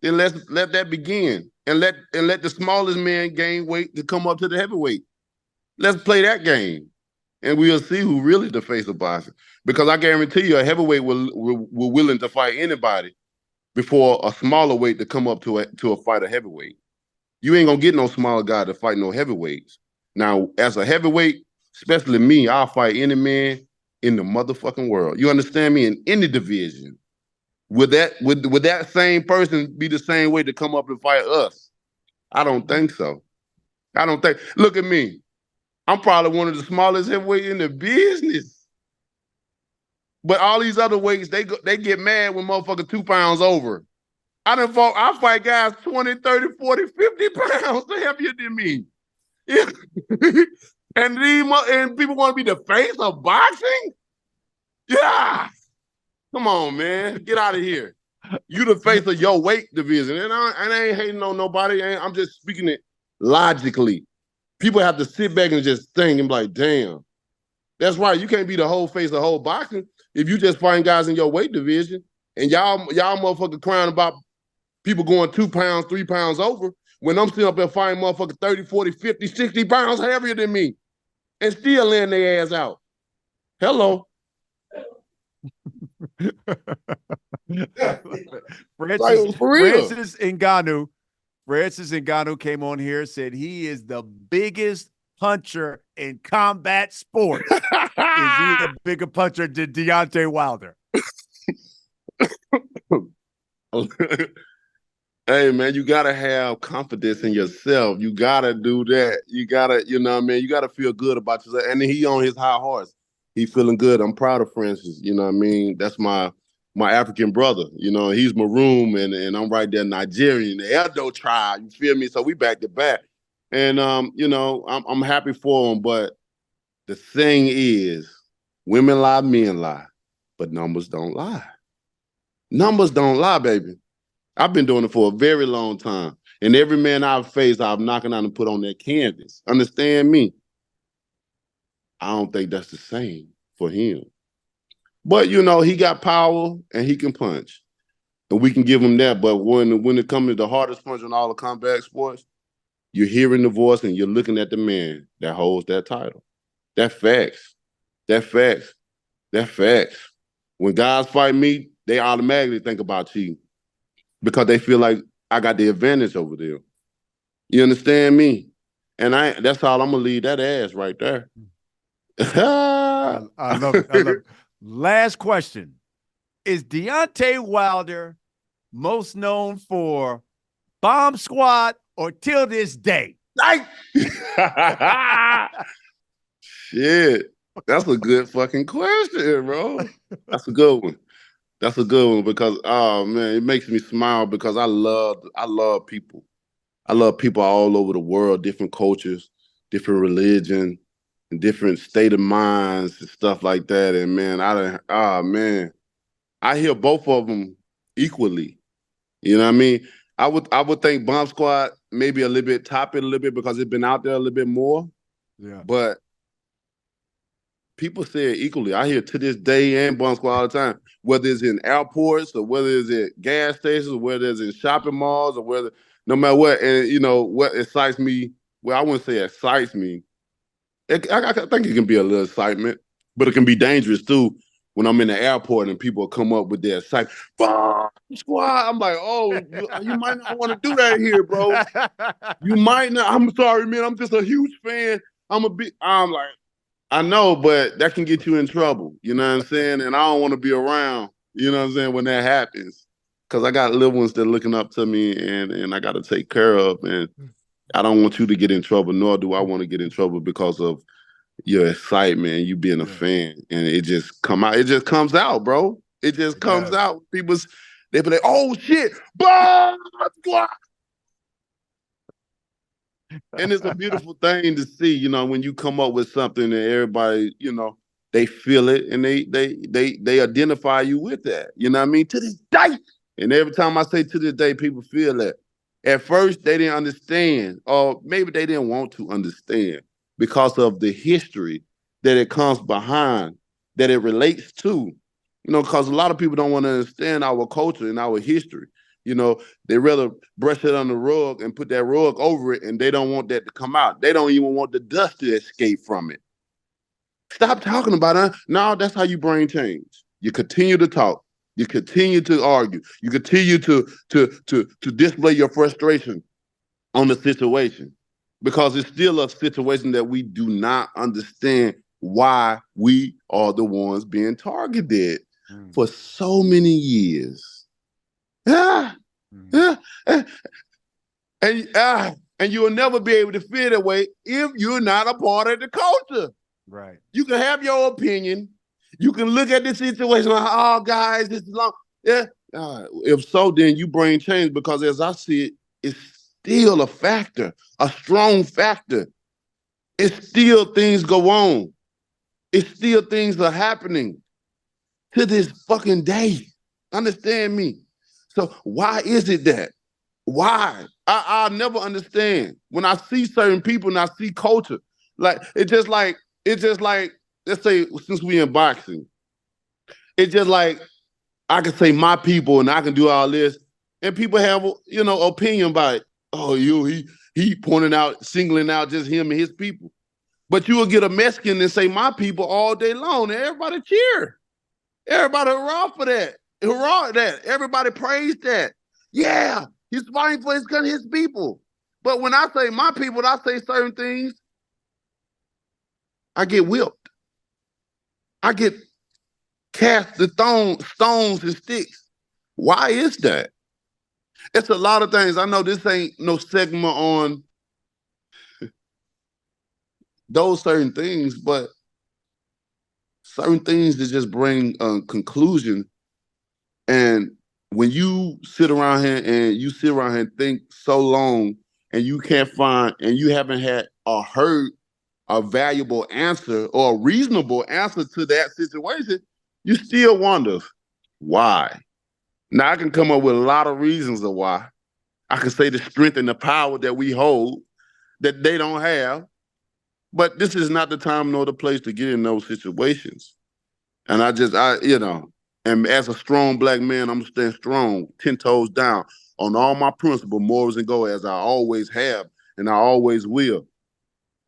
then let that begin. And let the smallest man gain weight to come up to the heavyweight. Let's play that game. And we'll see who really the face of boxing. Because I guarantee you a heavyweight will willing to fight anybody before a smaller weight to come up to a fight a heavyweight. You ain't gonna get no smaller guy to fight no heavyweights. Now, as a heavyweight, especially me, I'll fight any man in the motherfucking world. You understand me? In any division. Would that same person be the same way to come up and fight us? I don't think so. I don't think. Look at me. I'm probably one of the smallest heavyweights in the business. But all these other weights, they get mad when motherfuckers 2 pounds over. I fight guys 20, 30, 40, 50 pounds heavier than me. Yeah. and people want to be the face of boxing? Yeah. Come on, man. Get out of here. You the face of your weight division. And I ain't hating on nobody. I'm just speaking it logically. People have to sit back and just think and be like, damn. That's right. You can't be the whole face of the whole boxing if you just find guys in your weight division and y'all motherfuckers crying about people going 2 pounds, 3 pounds over when I'm sitting up there fighting motherfuckers 30, 40, 50, 60 pounds heavier than me and still laying their ass out. Hello. Francis Ngannou came on here and said he is the biggest puncher in combat sports. Is he a bigger puncher than Deontay Wilder? Hey, man, you got to have confidence in yourself. You got to do that. You got to, you know what I mean? You got to feel good about yourself. And he on his high horse. He feeling good. I'm proud of Francis. You know what I mean? That's my African brother. You know, he's maroon and I'm right there Nigerian, the Edo tribe. You feel me? So we back to back. And, you know, I'm happy for him. But the thing is, women lie, men lie. But numbers don't lie. Numbers don't lie, baby. I've been doing it for a very long time. And every man I've faced, I've knocking out and put on that canvas. Understand me? I don't think that's the same for him. But, you know, he got power and he can punch. And we can give him that. But when it comes to the hardest punch in all the combat sports, you're hearing the voice and you're looking at the man that holds that title. That's facts. That's facts. That's facts. When guys fight me, they automatically think about cheating because they feel like I got the advantage over them. You understand me? And that's all I'm going to leave that ass right there. I love it. I love it. Last question. Is Deontay Wilder most known for Bomb Squad or Till This Day? Shit. That's a good fucking question, bro. That's a good one. That's a good one because, oh, man, it makes me smile because I love people. I love people all over the world, different cultures, different religion, and different state of minds and stuff like that. And, man, I hear both of them equally. You know what I mean? I would think Bomb Squad maybe a little bit, top it a little bit because it's been out there a little bit more. Yeah. But people say it equally. I hear to this day and Bun Squad all the time, whether it's in airports or whether it's at gas stations or whether it's in shopping malls or whether, no matter what. And, you know, what excites me, well, I wouldn't say excites me. I think it can be a little excitement, but it can be dangerous too when I'm in the airport and people come up with their excitement. Bun Squad. I'm like, oh, you might not want to do that here, bro. You might not. I'm sorry, man. I'm just a huge fan. I'm like, I know, but that can get you in trouble. You know what I'm saying? And I don't want to be around, you know what I'm saying, when that happens. Because I got little ones that are looking up to me and I got to take care of. And I don't want you to get in trouble, nor do I want to get in trouble because of your excitement and you being a fan. And it just comes out, bro. It just comes out. They be like, oh shit, blah, blah. And it's a beautiful thing to see, you know, when you come up with something and everybody, you know, they feel it and they identify you with that. You know what I mean? To this day. And every time I say to this day, people feel that. At first, they didn't understand, or maybe they didn't want to understand because of the history that it comes behind, that it relates to. You know, because a lot of people don't want to understand our culture and our history. You know, they rather brush it on the rug and put that rug over it, and they don't want that to come out. They don't even want the dust to escape from it. Stop talking about it. No, that's how you bring change. You continue to talk. You continue to argue. You continue to display your frustration on the situation because it's still a situation that we do not understand why we are the ones being targeted for so many years. Yeah. Yeah. And you will never be able to feel that way if you're not a part of the culture. Right. You can have your opinion. You can look at the situation like, oh, guys, this is long. Yeah. If so, then you bring change because as I see it, it's still a factor, a strong factor. It's still things go on. It's still things are happening to this fucking day. Understand me? So why is it that? Why? I'll never understand when I see certain people and I see culture. Like it's just like let's say since we in boxing, it's just like I can say my people and I can do all this, and people have opinion about it. Oh, he pointing out, singling out just him and his people. But you will get a Mexican and say my people all day long, and everybody cheer. Everybody hurrah for that. Hurrah at that. Everybody praise that. Yeah, he's fighting for his people. But when I say my people, I say certain things, I get whipped. I get cast the stones and sticks. Why is that? It's a lot of things. I know this ain't no segment on those certain things, but certain things that just bring a conclusion. And when you sit around here and think so long and you can't find and you haven't had or heard a valuable answer or a reasonable answer to that situation, you still wonder why. Now I can come up with a lot of reasons of why. I can say the strength and the power that we hold that they don't have, but this is not the time nor the place to get in those situations. And and as a strong black man, I'm gonna stand strong, 10 toes down on all my principles, morals, and goals, as I always have, and I always will.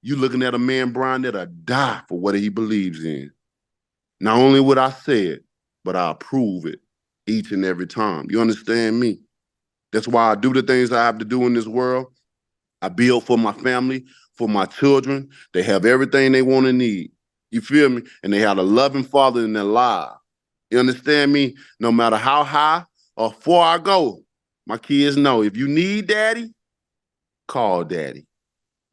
You looking at a man, Brian, that'll die for what he believes in. Not only would I say it, but I approve it each and every time. You understand me? That's why I do the things I have to do in this world. I build for my family, for my children. They have everything they want and need. You feel me? And they have a loving father in their lives. You understand me? No matter how high or far I go, my kids know if you need daddy, call daddy.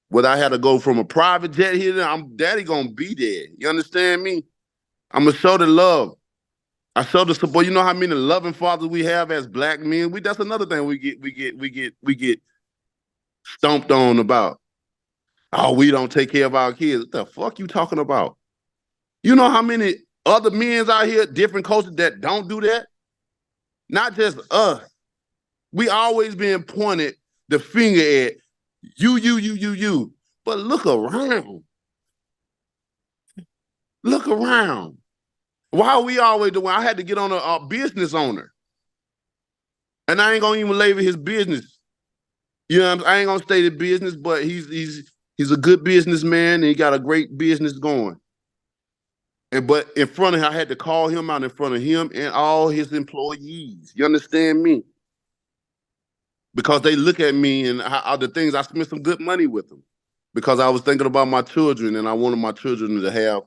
Whether I had to go from a private jet here, daddy gonna be there. You understand me? I'm gonna show the love. I show the support. You know how many loving fathers we have as black men? That's another thing we get stomped on about. Oh, we don't take care of our kids. What the fuck you talking about? You know how many other men out here, different cultures that don't do that? Not just us. We always being pointed the finger at you. But look around. Look around. Why are we always the one? I had to get on a business owner. And I ain't gonna even label his business. You know, I ain't gonna state the business, but he's a good businessman and he got a great business going. But in front of him, I had to call him out in front of him and all his employees. You understand me? Because they look at me and how the things I spent some good money with them. Because I was thinking about my children and I wanted my children to have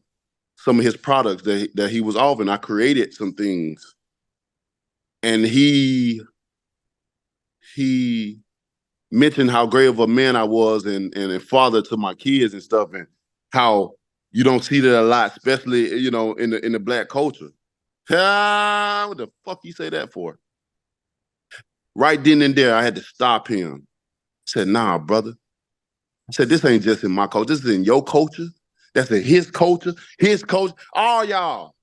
some of his products that he was offering. I created some things. And he mentioned how great of a man I was and a father to my kids and stuff, and how you don't see that a lot, especially, you know, in the Black culture. What the fuck you say that for? Right then and there, I had to stop him. I said, nah, brother. I said, this ain't just in my culture. This is in your culture. That's in his culture, all y'all.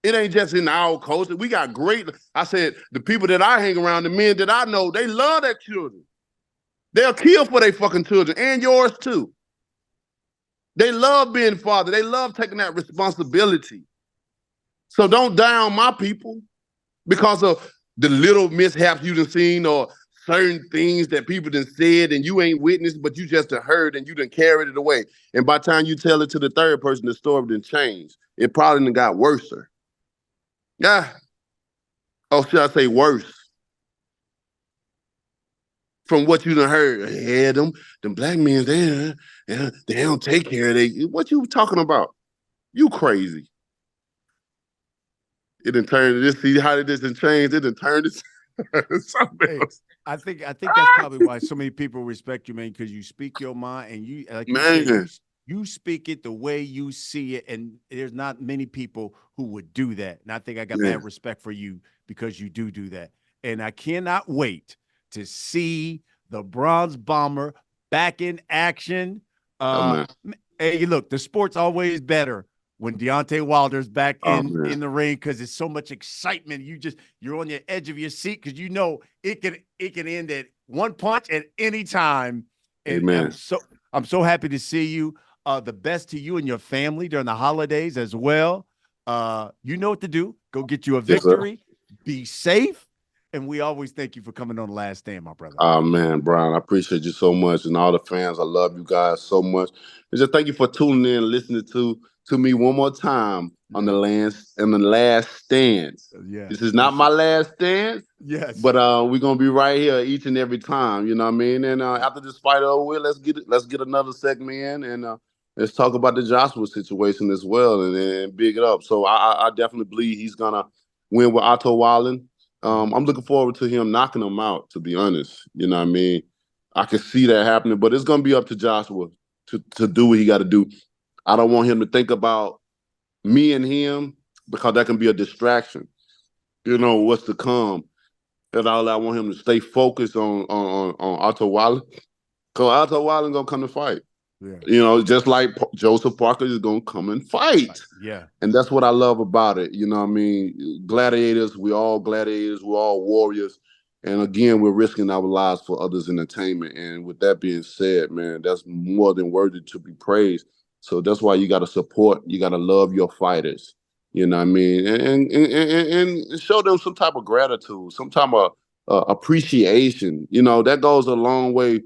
It ain't just in our culture. We got great, I said, the people that I hang around, the men that I know, they love their children. They'll kill for their fucking children and yours too. They love being father. They love taking that responsibility. So don't down my people because of the little mishaps you done seen or certain things that people done said and you ain't witnessed, but you just done heard and you done carried it away. And by the time you tell it to the third person, the story done changed. It probably done got worse. Yeah. Or should I say worse? From what you done heard. Yeah, them black men, they don't take care of they. What you talking about? You crazy. It done turned this. See how this done changed? It done turned this. Hey, I think that's probably why so many people respect you, man, because you speak your mind and you, like you said, you speak it the way you see it, and there's not many people who would do that. And I think I got mad respect for you because you do that. And I cannot wait to see the Bronze Bomber back in action. Hey, look, the sport's always better when Deontay Wilder's back in the ring because it's so much excitement. You're on the edge of your seat because you know it can end at one punch at any time. And I'm so happy to see you. The best to you and your family during the holidays as well. You know what to do. Go get you a victory. Be safe. And we always thank you for coming on The Last Stand, my brother. Oh, man, Brian, I appreciate you so much. And all the fans, I love you guys so much. And just thank you for tuning in, listening to me one more time on the Last Stand. This is not my last stand. Yes. But we're gonna be right here each and every time, you know what I mean? And after this fight over with, let's get another segment in and let's talk about the Joshua situation as well and big it up. So I definitely believe he's gonna win with Otto Wallen. I'm looking forward to him knocking him out, to be honest. You know what I mean? I can see that happening, but it's going to be up to Joshua to do what he got to do. I don't want him to think about me and him because that can be a distraction. You know, what's to come. And I want him to stay focused on Otto Wallen because Otto Wallen going to come to fight. Yeah. You know, just like Joseph Parker is going to come and fight. Yeah. And that's what I love about it. You know what I mean? Gladiators, we're all warriors. And again, we're risking our lives for others' entertainment. And with that being said, man, that's more than worthy to be praised. So that's why you got to support, you got to love your fighters. You know what I mean? And show them some type of gratitude, some type of appreciation. You know, that goes a long way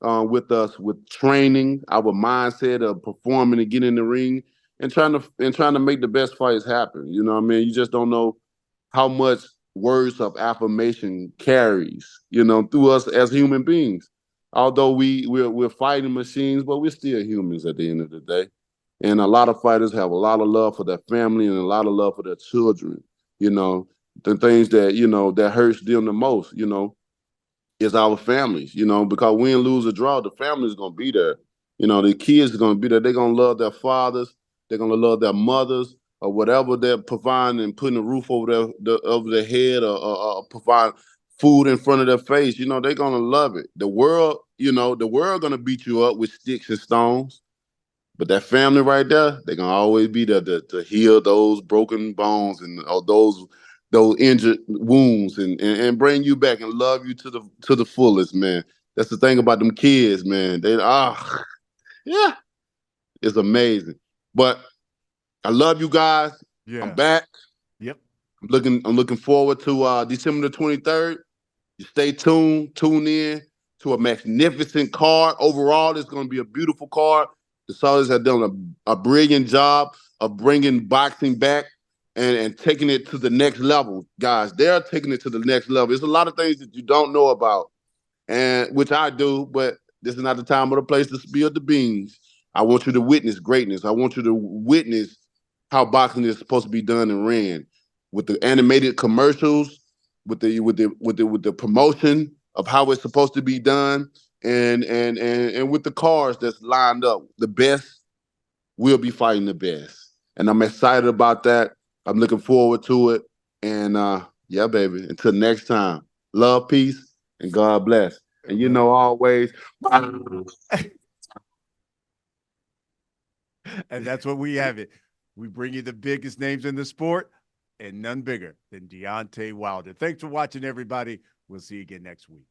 with us, with training, our mindset of performing and getting in the ring and trying to make the best fights happen. You know what I mean? You just don't know how much words of affirmation carries, you know, through us as human beings. Although we're fighting machines, but we're still humans at the end of the day. And a lot of fighters have a lot of love for their family and a lot of love for their children. You know, the things that, you know, that hurts them the most, you know, is our families, you know, because win, lose, or draw, the family's going to be there. You know, the kids are going to be there. They're going to love their fathers. They're going to love their mothers or whatever they're providing and putting a roof over their head or provide food in front of their face. You know, they're going to love it. The world, you know, the world going to beat you up with sticks and stones. But that family right there, they're going to always be there to heal those broken bones and those injured wounds and bring you back and love you to the fullest, man. That's the thing about them kids, man. Yeah, it's amazing. But I love you guys. I'm Yeah. back. Yep. I'm looking forward to December the 23rd. You stay tuned, tune in to a magnificent card. Overall, it's going to be a beautiful card. The Saudis have done a brilliant job of bringing boxing back and taking it to the next level. Guys, they're taking it to the next level. There's a lot of things that you don't know about, and which I do, but this is not the time or the place to spill the beans. I want you to witness greatness. I want you to witness how boxing is supposed to be done and ran, with the animated commercials, with the promotion of how it's supposed to be done, and with the cards that's lined up. The best will be fighting the best, and I'm excited about that. I'm looking forward to it, and yeah, baby. Until next time, love, peace, and God bless. And you know, always. And that's what we have it. We bring you the biggest names in the sport and none bigger than Deontay Wilder. Thanks for watching, everybody. We'll see you again next week.